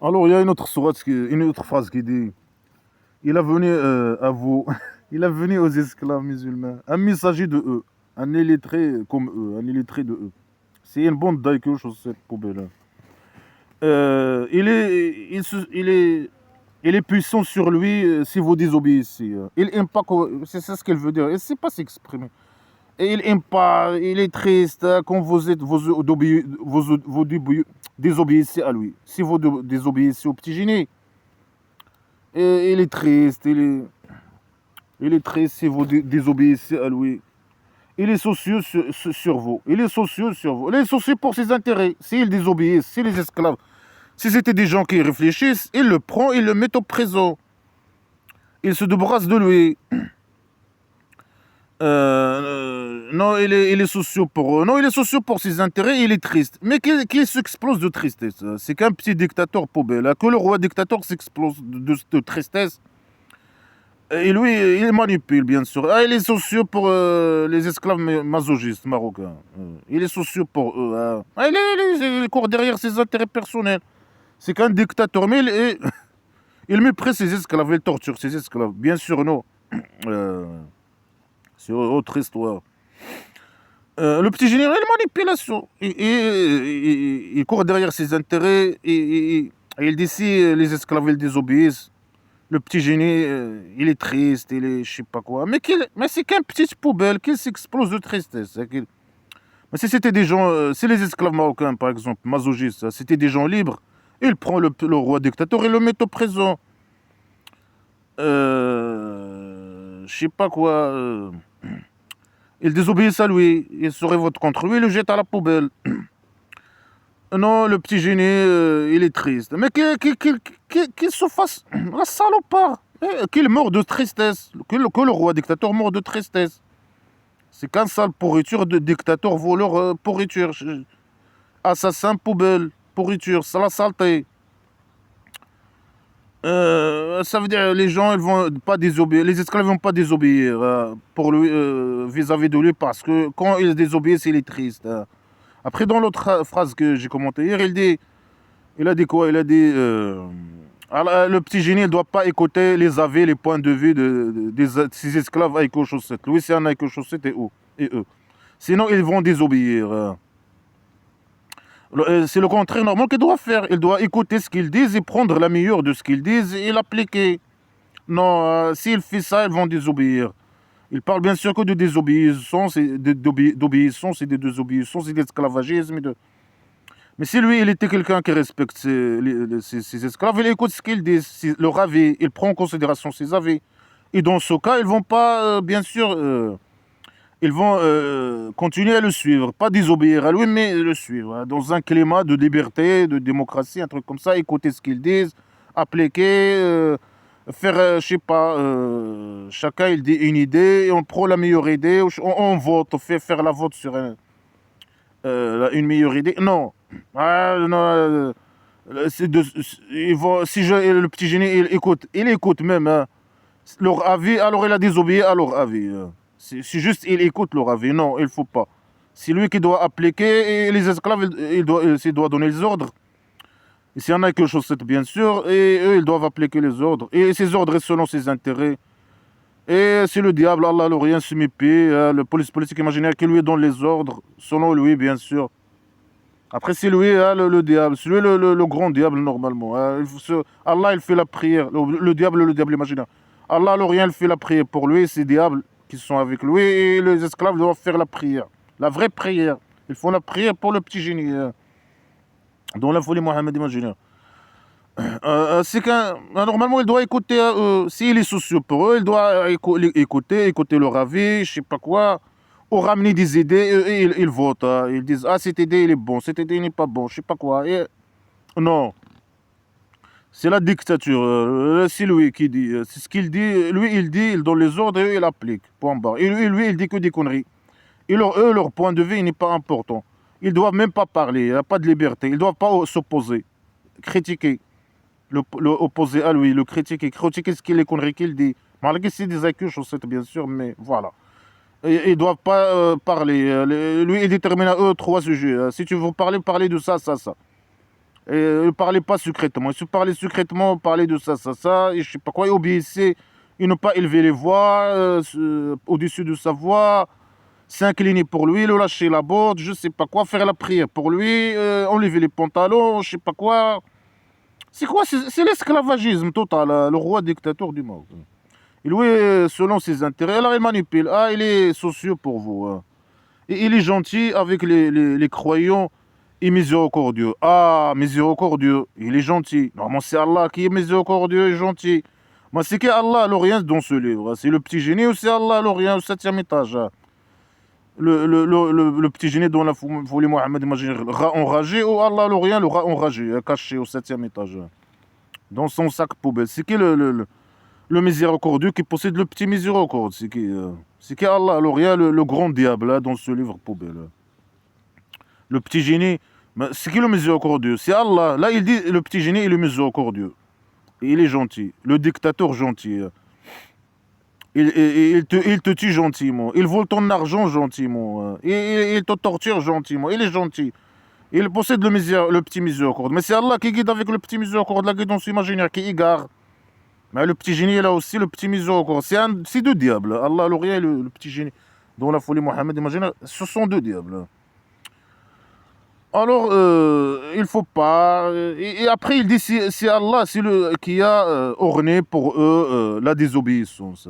Alors, il y a une autre phrase qui dit il a venu à vous, il a venu aux esclaves musulmans, un messager de eux, un illettré comme eux, un illettré de eux. C'est une bande d'aïkos sur cette poubelle. Il est puissant sur lui si vous désobéissez. Il aime pas, c'est ça ce qu'elle veut dire. Il ne sait pas s'exprimer. Et il aime pas, il est triste quand vous désobéissez à lui. Si vous désobéissez au petit génie, et il est triste, il est triste si vous désobéissez à lui. Il est soucieux sur vous. Il est soucieux sur vous. Il est soucieux pour ses intérêts. S'il désobéit, si les esclaves, si c'était des gens qui réfléchissent, il le prend, il le met au présent. Il se débarrasse de lui. Non, il est soucieux pour eux. Non, il est soucieux pour ses intérêts, il est triste. Mais qu'il s'explose de tristesse. C'est qu'un petit dictateur poubelle. Que le roi dictateur s'explose de tristesse. Et lui, il manipule, bien sûr. Il est soucieux pour les esclaves masochistes marocains. Il est soucieux pour eux. Il court derrière ses intérêts personnels. C'est qu'un dictateur, mais il méprise ses esclaves, il torture ses esclaves. Bien sûr, non. C'est autre histoire. Le petit général, manipulation. Il court derrière ses intérêts et il dit si les esclaves ils désobéissent. Le petit génie, il est triste, il est je sais pas quoi. Mais c'est qu'un petit poubelle qui s'explose de tristesse. Mais si c'était des gens, si les esclaves marocains, par exemple, masochistes, c'était des gens libres, il prend le roi dictateur et le met au présent. Je sais pas quoi. Ils désobéissent à lui, ils se révoltent contre lui, il le jette à la poubelle. Non, le petit génie, il est triste. Mais qu'il se fasse la salopard. Qu'il meurt de tristesse. Que le roi dictateur meurt de tristesse. C'est qu'un sale pourriture de dictateur, voleur, pourriture. Assassin, poubelle, pourriture, c'est la saleté. Ça veut dire les gens ils vont pas désobéir, les esclaves vont pas désobéir pour lui vis-à-vis de lui parce que quand ils désobéissent, il est triste. Après, dans l'autre phrase que j'ai commentée hier, il a dit quoi? Il a dit le petit génie ne doit pas écouter les avis, les points de vue de ses esclaves avec aux chaussettes. Lui, c'est un avec aux chaussettes et eux. Sinon, ils vont désobéir. C'est le contraire normal qu'il doit faire. Il doit écouter ce qu'ils disent et prendre la meilleure de ce qu'ils disent et l'appliquer. Non, s'il fait ça, ils vont désobéir. Il parle bien sûr que de désobéissance et d'obéissance et de désobéissance et d'esclavagisme. Mais si lui, il était quelqu'un qui respecte ses esclaves, il écoute ce qu'ils disent, leur avis, il prend en considération ses avis. Et dans ce cas, ils vont pas, bien sûr, ils vont continuer à le suivre. Pas désobéir à lui, mais le suivre. Dans un climat de liberté, de démocratie, un truc comme ça, écouter ce qu'ils disent, appliquer, faire, je sais pas, chacun il dit une idée, et on prend la meilleure idée, on vote, on fait faire la vote sur une meilleure idée. Non. Non le petit génie, il écoute même leur avis, alors il a désobéi à leur avis. C'est juste, il écoute leur avis. Non, il ne faut pas. C'est lui qui doit appliquer et les esclaves, il doit donner les ordres. Et s'il y en a quelque chose, bien sûr, et eux, ils doivent appliquer les ordres. Et ces ordres selon ses intérêts. Et c'est le diable, Allah, le rien se mépie, le politique imaginaire qui lui donne les ordres, selon lui, bien sûr. Après, c'est lui, le diable, c'est lui le grand diable, normalement. Allah, il fait la prière, le diable imaginaire. Allah, le rien, il fait la prière pour lui, c'est les diables qui sont avec lui, et les esclaves doivent faire la prière. La vraie prière. Ils font la prière pour le petit génie, dans la folie Mohammed imaginaire. C'est qu'un normalement il doit écouter s'il est soucieux pour eux, il doit écouter leur avis, je sais pas quoi, ou ramener des idées, et ils votent. Ils disent ah cette idée il est bon, cette idée il n'est pas bon, je sais pas quoi. Non, c'est la dictature. C'est lui qui dit, c'est ce qu'il dit. Lui il dit, il donne les ordres et il applique. Point barre. Et lui il dit que des conneries. Et leur point de vue il n'est pas important. Ils doivent même pas parler, il n'y a pas de liberté. Ils doivent pas s'opposer, critiquer. Opposé à lui, le critiquer ce qu'il les conneries qu'il dit. Malgré c'est des accus, je sais bien sûr, mais voilà. Ils ne doivent pas parler. Lui, il détermine à eux trois sujets. Si tu veux parler, parlez de ça, ça, ça. Et ne parlez pas secrètement. Si vous parlez secrètement, parlez de ça, ça, ça. Et je sais pas quoi, et obéissez. Et ne pas élever les voix au-dessus de sa voix. S'incliner pour lui, le lâcher la botte, je sais pas quoi, faire la prière pour lui, enlever les pantalons, je sais pas quoi. C'est quoi? C'est l'esclavagisme total, le roi dictateur du monde. Et lui, selon ses intérêts, alors il manipule. Ah, il est soucieux pour vous. Et il est gentil avec les croyants et miséricordieux. Ah, miséricordieux, il est gentil. Normalement, c'est Allah qui est miséricordieux et gentil. Moi, c'est qui Allah, alors rien dans ce livre. C'est le petit génie ou c'est Allah, alors rien au 7e étage. Le petit génie dont la folie Mohamed imagine le rat enragé ou Allah, alors rien, le rat enragé, caché au 7e étage. Dans son sac poubelle. C'est qui le miséricordieux qui possède le petit miséricorde? C'est qui Allah, alors il y a le grand diable là, dans ce livre poubelle. Le petit génie, c'est qui le miséricordieux? C'est Allah. Là, il dit le petit génie est le miséricordieux. Et il est gentil. Le dictateur gentil. Il te tue gentiment. Il vole ton argent gentiment. Il te torture gentiment. Il est gentil. Il possède le petit miséricorde. Mais c'est Allah qui guide avec le petit miséricorde, la guidance imaginaire qui égare. Mais le petit génie, là aussi, le petit miséricorde. C'est deux diables. Allah, le rien et le petit génie. Dans la folie Mohammed, imagine, ce sont deux diables. Alors, il faut pas. Et après, il dit c'est Allah qui a orné pour eux la désobéissance.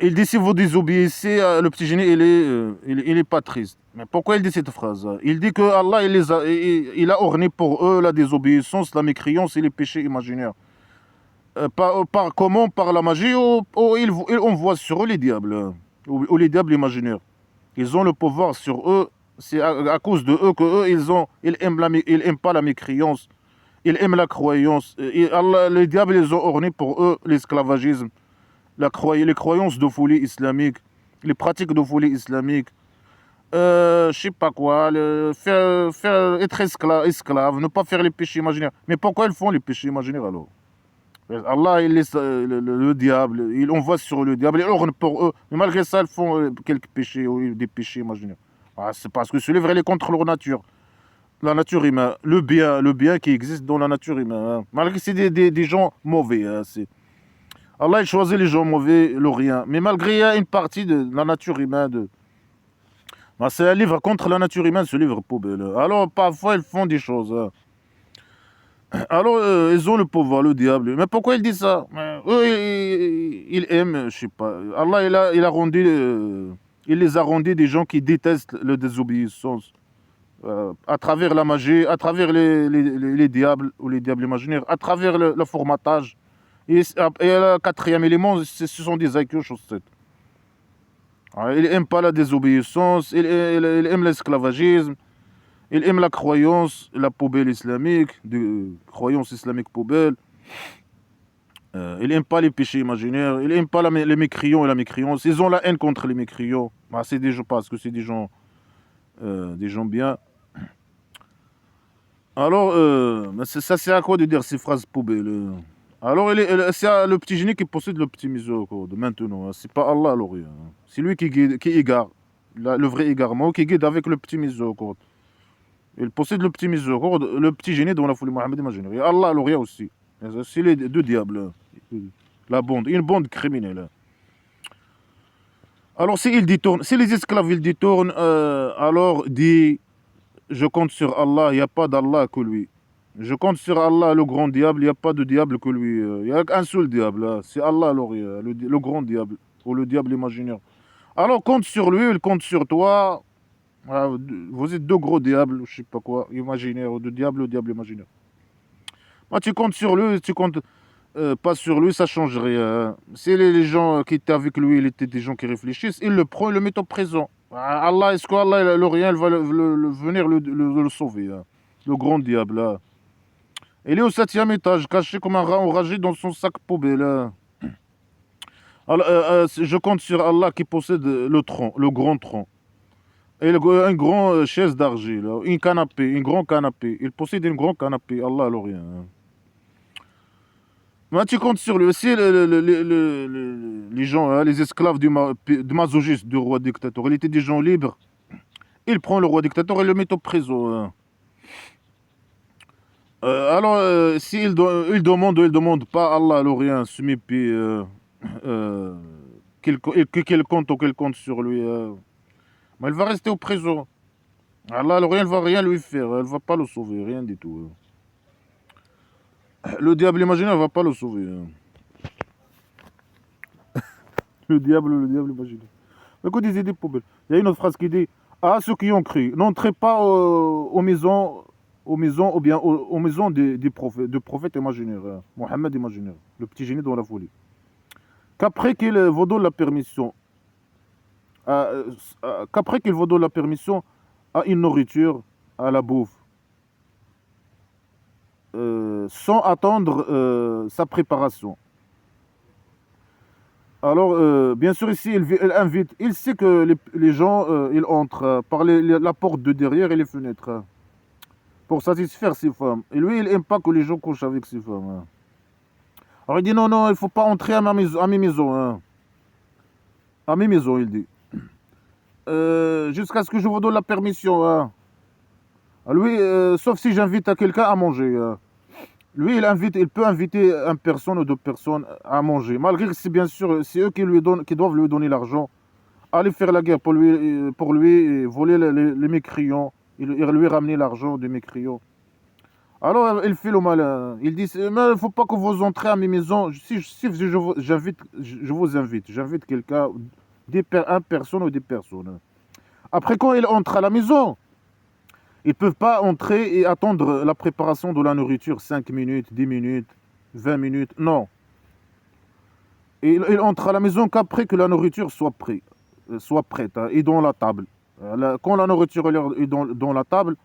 Il dit si vous désobéissez, le petit génie, il est pas triste. Mais pourquoi il dit cette phrase? Il dit que Allah, il a orné pour eux la désobéissance, la mécréance et les péchés imaginaires. Comment? Par la magie ou il envoie sur eux les diables, ou les diables imaginaires. Ils ont le pouvoir sur eux. C'est à cause de eux que ils aiment pas la mécréance, ils aiment la croyance. Et Allah, les diables, ils ont orné pour eux l'esclavagisme, les croyances de folie islamique, les pratiques de folie islamique. Je sais pas quoi, être esclave, ne pas faire les péchés imaginaires. Mais pourquoi ils font les péchés imaginaires alors? Allah, il laisse le diable, il envoie sur le diable, il orne pour eux. Mais malgré ça, ils font quelques péchés, ou des péchés imaginaires. Ah, c'est parce que ce livre, il est contre leur nature. La nature humaine, le bien qui existe dans la nature humaine. Hein. Malgré que c'est des gens mauvais. Hein, Allah, il choisit les gens mauvais, le rien. Mais malgré, il y a une partie de la nature humaine. C'est un livre contre la nature humaine, ce livre poubelle. Alors, parfois, ils font des choses. Hein. Alors, ils ont le pouvoir, le diable. Mais pourquoi ils disent ça? Eux, ils aiment, je sais pas. Allah, il a rendu, il les a rendus des gens qui détestent la désobéissance. À travers la magie, à travers les diables, ou les diables imaginaires, à travers le formatage. Et le quatrième élément, ce sont des IQ chaussettes. Il n'aime pas la désobéissance, il aime l'esclavagisme. Il aime la croyance, la poubelle islamique, de croyance islamique poubelle. Il n'aime pas les péchés imaginaires. Il n'aime pas les mécréants et la mécréance. Ils ont la haine contre les mécréants. C'est des gens, parce que c'est des gens bien. Alors, ça c'est à quoi de dire ces phrases poubelles? Alors, c'est le petit génie qui possède le petit miséricorde maintenant. C'est pas Allah alors. C'est lui qui guide, qui égare. Le vrai égarement, qui guide avec le petit miséricorde. Il possède le petit miséricorde, le petit génie dans la folie Mohammed imaginaire. Et Allah, l'auria aussi. C'est les deux diables. La bande, une bande criminelle. Alors, si les esclaves ils détournent, alors dit, je compte sur Allah, il n'y a pas d'Allah que lui. Je compte sur Allah, le grand diable, il n'y a pas de diable que lui. Il n'y a qu'un seul diable, c'est Allah, le grand diable, ou le diable imaginaire. Alors, compte sur lui, il compte sur toi. Ah, vous êtes deux gros diables, je sais pas quoi, imaginaires, ou deux diables imaginaires. Moi, tu comptes sur lui, tu comptes pas sur lui, ça change rien. Si les gens qui étaient avec lui, ils étaient des gens qui réfléchissent, il le prend, il le met au présent. Ah, Allah, est-ce qu'Allah, le rien, il va venir le sauver, hein. Le grand diable, là. Il est au septième étage, caché comme un rat enragé dans son sac poubelle, hein. Alors, je compte sur Allah qui possède le tronc, le grand tronc. Et un grand chaise d'argile, une canapé, un grand canapé. Il possède un grand canapé, Allah, le rien, hein. Mais tu comptes sur lui aussi, les gens, hein, les esclaves du masogiste du roi dictateur. Il était des gens libres. Il prend le roi dictateur et le met au prison, hein. Alors, s'il il demande pas Allah, le rien, se méfie, euh, qu'il compte ou qu'il compte sur lui, mais il va rester au prison. Allah, le rien, il va rien lui faire. Elle va pas le sauver, rien du tout, hein. Le diable imaginaire ne va pas le sauver, hein. Le diable imaginaire. Écoute, des idées poubelles. Il y a une autre phrase qui dit: à ceux qui ont cru, n'entrez pas aux maisons ou bien aux maisons des prophètes, de prophètes imaginaires, hein. Mohammed imaginaire, le petit génie dans la folie. Qu'après qu'il vous donne la permission, qu'après qu'il vous donne la permission à une nourriture, à la bouffe, sans attendre sa préparation. Alors, bien sûr, ici, il invite. Il sait que les gens, ils entrent par la porte de derrière et les fenêtres, hein, pour satisfaire ses femmes. Et lui, il n'aime pas que les gens couchent avec ses femmes, hein. Alors, il dit non, non, il ne faut pas entrer à mes maisons, hein. À mes maisons, il dit. Jusqu'à ce que je vous donne la permission, hein. Lui, sauf si j'invite à quelqu'un à manger, hein. Lui, il peut inviter une personne ou deux personnes à manger, malgré que c'est bien sûr, c'est eux qui doivent lui donner l'argent, aller faire la guerre pour lui voler les mécréants, et lui ramener l'argent des mécréants. Alors, il fait le malin. Il dit, mais il ne faut pas que vous entrez à mes maisons. Si j'invite quelqu'un, une personne ou des personnes. Après, quand il entre à la maison, ils ne peuvent pas entrer et attendre la préparation de la nourriture 5 minutes, 10 minutes, 20 minutes. Non. Et il entre à la maison qu'après que la nourriture soit prête, hein, et dans la table. Quand la nourriture est dans la table,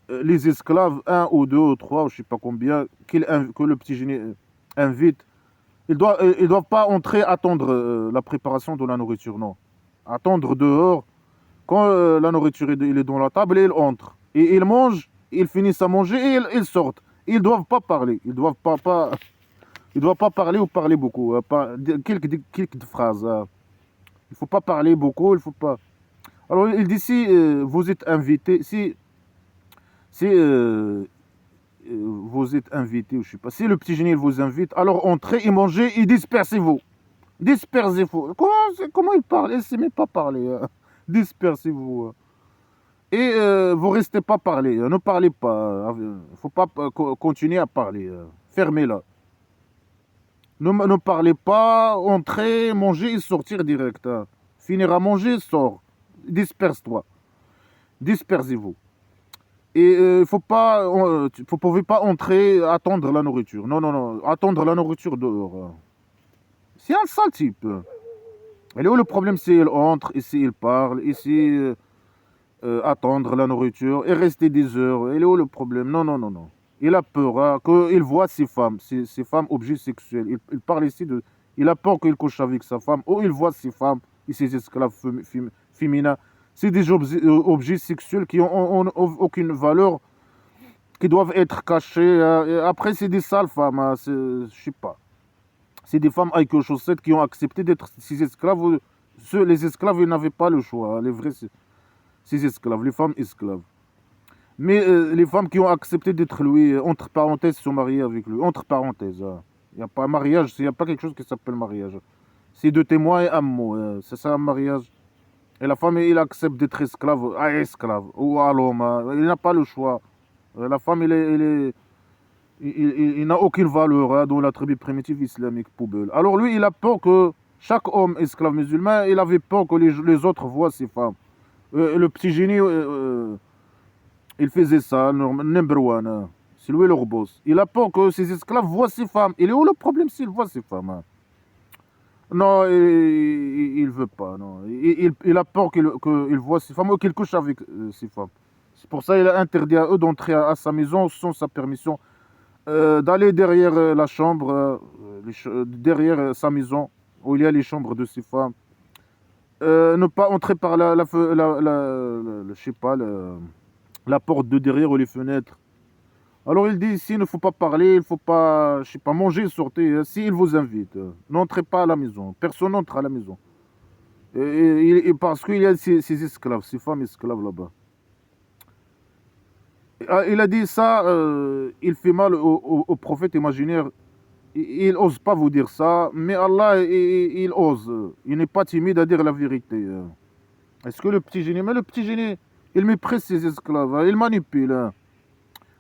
les esclaves, un ou deux ou trois, je ne sais pas combien, que le petit génie invite, ils ne doivent pas entrer attendre la préparation de la nourriture, non. Attendre dehors. Quand la nourriture il est dans la table, ils entrent. Et ils mangent, ils finissent à manger et ils sortent. Ils ne doivent pas parler. Ils doivent pas parler ou parler beaucoup, hein, quelques phrases, hein. Il ne faut pas parler beaucoup, il faut pas. Alors il dit si vous êtes invité, si vous êtes invité, ou je sais pas, si le petit génie vous invite, alors entrez et mangez et dispersez-vous. Dispersez-vous. Comment il parle? Il ne sait même pas parler, hein. Dispersez-vous, hein. Et vous ne restez pas parler, hein. Ne parlez pas. Il ne faut pas continuer à parler, hein. Fermez-la. Ne parlez pas, entrez, mangez et sortir direct, hein. Finir à manger, sors. Disperse-toi. Dispersez-vous. Et faut pas, vous pouvez pas entrer, attendre la nourriture. Non, non, non, attendre la nourriture dehors, hein. C'est un sale type. Et là où le problème, c'est il entre, ici il parle, ici attendre la nourriture et rester des heures. Et là où le problème? Non, non, non, non. Il a peur, hein, qu'il voit ces femmes objets sexuels. Il parle ici de... Il a peur qu'il couche avec sa femme, ou il voit ces femmes et ces esclaves féminins. C'est des objets sexuels qui n'ont aucune valeur, qui doivent être cachés, hein. Et après, c'est des sales femmes, hein, je sais pas. C'est des femmes avec chaussettes qui ont accepté d'être ces esclaves. Les esclaves, ils n'avaient pas le choix, hein, les vrais, ces esclaves, les femmes esclaves. Mais les femmes qui ont accepté d'être lui, entre parenthèses, sont mariées avec lui. Entre parenthèses, hein. Il n'y a pas mariage, il n'y a pas quelque chose qui s'appelle mariage. C'est deux témoins et un mot, hein. C'est ça un mariage. Et la femme, il accepte d'être esclave à esclave ou à l'homme, hein. Il n'a pas le choix. La femme, il n'a aucune valeur, hein, dans la tribu primitive islamique poubelle. Alors lui, il a peur que chaque homme esclave musulman, il avait peur que les autres voient ces femmes. Le petit génie, il faisait ça, number one. C'est lui leur boss. Il a peur que ses esclaves voient ses femmes. Il est où le problème s'il voit ses femmes, hein? Non, il veut pas. Non. Il a peur qu'il voit ses femmes ou qu'il couche avec ses femmes. C'est pour ça qu'il a interdit à eux d'entrer à sa maison sans sa permission, d'aller derrière la chambre, derrière sa maison, où il y a les chambres de ses femmes. Ne pas entrer par je sais pas, la porte de derrière ou les fenêtres. Alors il dit ici, il ne faut pas parler, il ne faut pas, je sais pas, manger, sortir. S'il vous invite, n'entrez pas à la maison. Personne n'entre à la maison. Parce qu'il y a ces esclaves, ces femmes esclaves là-bas. Il a dit ça, il fait mal au prophète imaginaire. Il n'ose pas vous dire ça, mais Allah, il ose. Il n'est pas timide à dire la vérité. Est-ce que le petit génie, mais le petit génie, il méprise ses esclaves, hein, il manipule. Hein.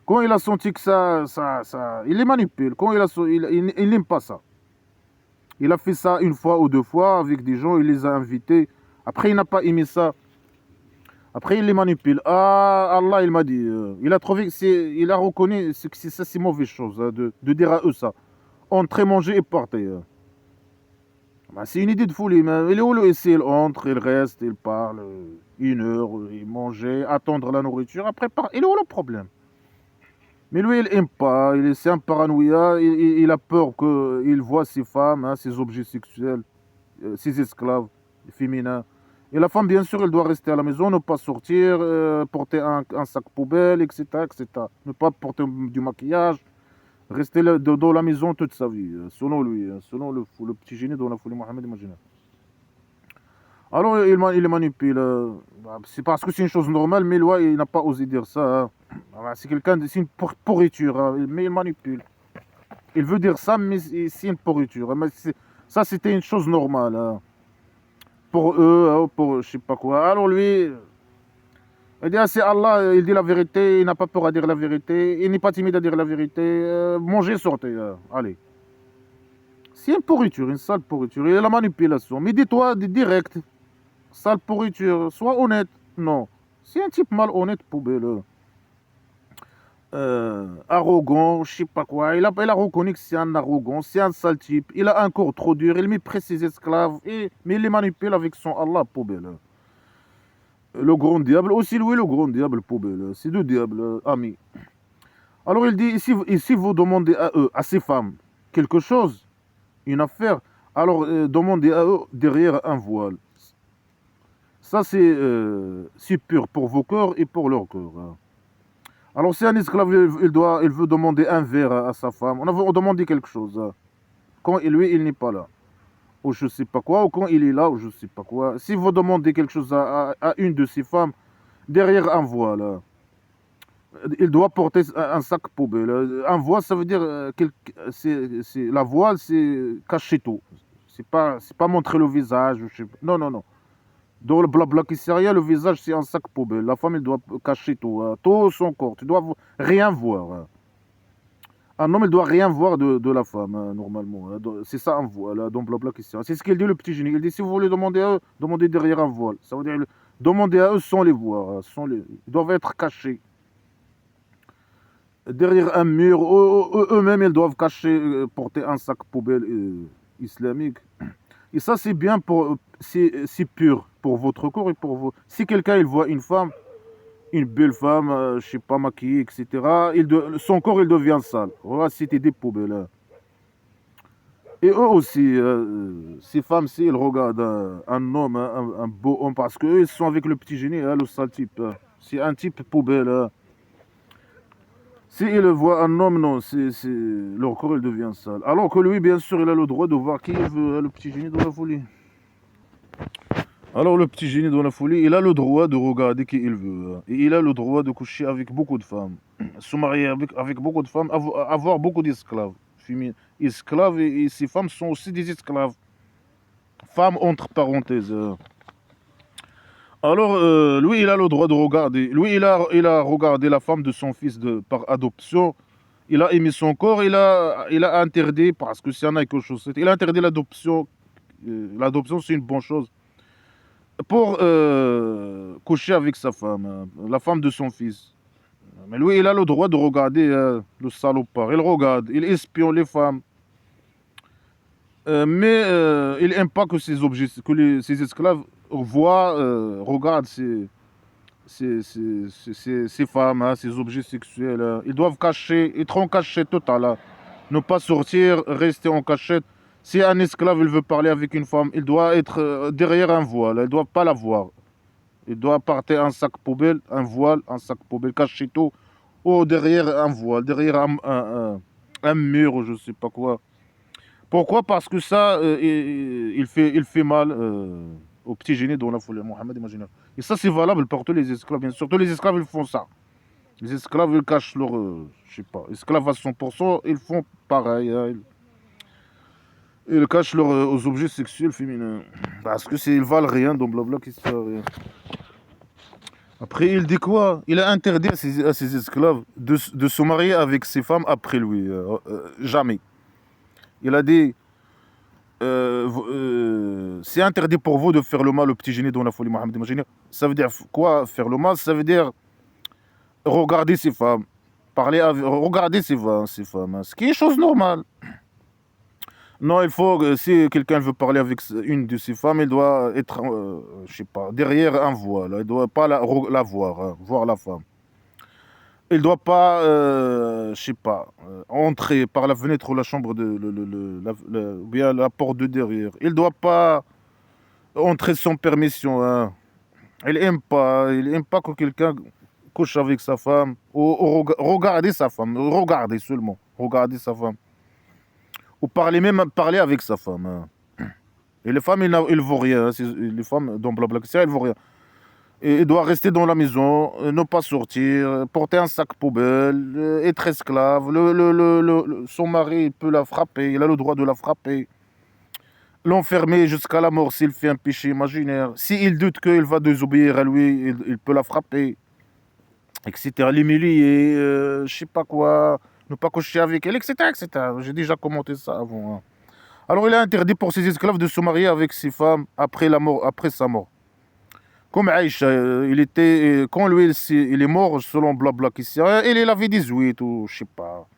Quand il a senti que il les manipule. Quand il n'aime pas ça. Il a fait ça une fois ou deux fois avec des gens, il les a invités. Après, il n'a pas aimé ça. Après, il les manipule. Ah, Allah, il m'a dit. Il a trouvé que il a reconnu que ça, c'est mauvaise chose, hein, de dire à eux ça. Entrez, manger et partez. Bah, c'est une idée de folie. Mais il est où le essai? Il entre, il reste, il parle 1 heure, il mange, attendre la nourriture. Après, il est où le problème? Mais lui, il n'aime pas, c'est un paranoïa, il a peur qu'il voit ses femmes, hein, ses objets sexuels, ses esclaves féminins. Et la femme, bien sûr, elle doit rester à la maison, ne pas sortir, porter un sac poubelle, etc., etc. Ne pas porter du maquillage, rester dans la maison toute sa vie, selon lui, selon le petit génie dont la folie Mohamed imaginaire. Alors, il les manipule. C'est parce que c'est une chose normale, mais lui, il n'a pas osé dire ça. Hein. C'est c'est une pourriture, hein, mais il manipule. Il veut dire ça, mais c'est une pourriture. Hein, mais ça, c'était une chose normale. Hein. Pour eux, hein, pour je sais pas quoi. Alors lui, il dit, ah, c'est Allah, il dit la vérité, il n'a pas peur à dire la vérité, il n'est pas timide à dire la vérité. Mangez, sortez. Allez. C'est une pourriture, une sale pourriture. Il y a la manipulation. Mais dis-toi, direct. Sale pourriture, sois honnête. Non. C'est un type malhonnête, poubelle. Arrogant, je sais pas quoi. Il a reconnu que c'est un arrogant, c'est un sale type. Il a un corps trop dur, il méprise ses esclaves, mais il les manipule avec son Allah, poubelle. Le grand diable, aussi lui, le grand diable, poubelle. C'est deux diables, amis. Alors il dit, ici vous demandez à eux, à ces femmes, quelque chose, une affaire, alors demandez à eux derrière un voile. Ça, c'est pur pour vos corps et pour leur corps. Hein. Alors, si un esclave, il veut demander un verre à sa femme, on demande quelque chose. Hein. Quand lui, il n'est pas là, ou je ne sais pas quoi, ou quand il est là, ou je ne sais pas quoi. Si vous demandez quelque chose à une de ces femmes, derrière un voile, hein, il doit porter un sac poubelle. Un voile, ça veut dire, la voile, c'est cacher tout. C'est pas montrer le visage, je sais pas. Non, non, non. Dans le blabla qui sert rien, le visage c'est un sac poubelle. La femme elle doit cacher tout, hein, tout son corps. Tu dois rien voir. Hein. Un homme il doit rien voir de la femme hein, normalement. Hein. C'est ça un voile hein, dans le blabla qui sert. C'est ce qu'il dit le petit génie. Il dit si vous voulez demander à eux, demandez derrière un voile. Ça veut dire demander à eux sans les voir. Hein, ils doivent être cachés. Derrière un mur, eux-mêmes ils doivent cacher, porter un sac poubelle islamique. Et ça, c'est bien c'est pur pour votre corps et pour vous. Si quelqu'un, il voit une femme, une belle femme, je sais pas, maquillée, etc., son corps, il devient sale. Voilà, c'était des poubelles. Hein. Et eux aussi, ces femmes-ci, ils regardent un homme, hein, un beau homme, parce qu'eux, ils sont avec le petit génie, hein, le sale type. Hein. C'est un type poubelle. Hein. S'ils voient un homme, non, leur corps, il devient sale. Alors que lui, bien sûr, il a le droit de voir qui il veut, hein, le petit génie de la folie. Alors le petit génie dans la folie, il a le droit de regarder qui il veut. Hein. Et il a le droit de coucher avec beaucoup de femmes. Se marier avec beaucoup de femmes, avoir beaucoup d'esclaves. Esclaves et ces femmes sont aussi des esclaves. Femmes entre parenthèses. Alors lui, il a le droit de regarder. Lui, il a regardé la femme de son fils par adoption. Il a aimé son corps, il a interdit, parce que c'est un quelque chose. Il a interdit l'adoption. L'adoption, c'est une bonne chose. pour coucher avec sa femme, la femme de son fils. Mais lui, il a le droit de regarder le salopard. Il regarde, il espionne les femmes. Mais il n'aime pas que ses objets, que ses esclaves voient, regardent ces femmes, hein, ces objets sexuels. Hein. Ils doivent cacher, être en cachette totale. Hein. Ne pas sortir, rester en cachette. Si un esclave il veut parler avec une femme, il doit être derrière un voile. Il ne doit pas la voir. Il doit porter un sac poubelle, un voile, un sac poubelle, cachito, ou derrière un voile, derrière un mur, je ne sais pas quoi. Pourquoi? Parce que ça, il fait mal au petit génie dont la folie Mohammed, imagine. Et ça, c'est valable pour tous les esclaves. Bien sûr, tous les esclaves, ils font ça. Les esclaves, ils cachent leur, je sais pas, esclaves à 100%, ils font pareil. Hein, ils cachent leurs aux objets sexuels féminins. Parce que ils valent rien, donc blabla, qui sert à rien. Après, il dit quoi? Il a interdit à ses esclaves de se marier avec ses femmes après lui. Jamais. Il a dit, c'est interdit pour vous de faire le mal au petit génie dont la folie Mohammed. Imaginez. Ça veut dire quoi faire le mal? Ça veut dire regarder ses femmes, regarder ses femmes, hein, ce qui est chose normale. Non, il faut, si quelqu'un veut parler avec une de ses femmes, il doit être, je sais pas, derrière un voile. Il ne doit pas la voir, hein, voir la femme. Il ne doit pas, je sais pas, entrer par la fenêtre ou la chambre de, ou bien la porte de derrière. Il ne doit pas entrer sans permission. Hein. Il aime pas que quelqu'un couche avec sa femme ou regarder sa femme, regarder seulement, regarder sa femme. Ou même parler avec sa femme. Hein. Et les femmes, ils ne vaut rien. Hein. Les femmes, dans Blabla, elles ne vaut rien. Et il doit rester dans la maison, ne pas sortir, porter un sac poubelle, être esclave. Son mari il peut la frapper, il a le droit de la frapper. L'enfermer jusqu'à la mort s'il fait un péché imaginaire. S'il doute qu'il va désobéir à lui, il peut la frapper, etc. L'humilier, je sais pas quoi, ne pas coucher avec elle, etc. etc. J'ai déjà commenté ça avant. Hein. Alors il est interdit pour ses esclaves de se marier avec ses femmes après la mort, après sa mort. Comme Aïcha, il était, quand lui il est mort, selon Blabla, il avait 18 ou je sais pas.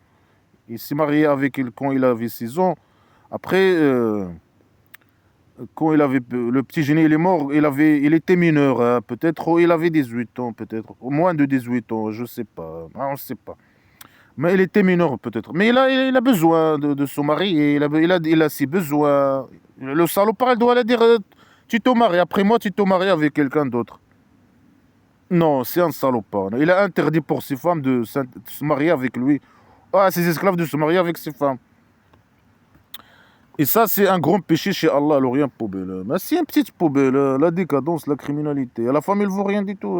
Il s'est marié avec elle quand il avait 6 ans. Après, quand il avait, le petit génie il est mort, il était mineur, hein, peut-être, il avait 18 ans, peut-être, au moins de 18 ans, je sais pas, on ne sait pas. Mais il était mineur, peut-être. Mais il a besoin de se marier, il a ses besoins. Le salopard, il doit lui dire tu te maries, après moi, tu te maries avec quelqu'un d'autre. Non, c'est un salopard. Il a interdit pour ses femmes de se marier avec lui. Ah, ses esclaves de se marier avec ses femmes. Et ça, c'est un grand péché chez Allah, l'Orient poubelle. Mais c'est une petite poubelle, la décadence, la criminalité. La femme, elle vaut rien du tout.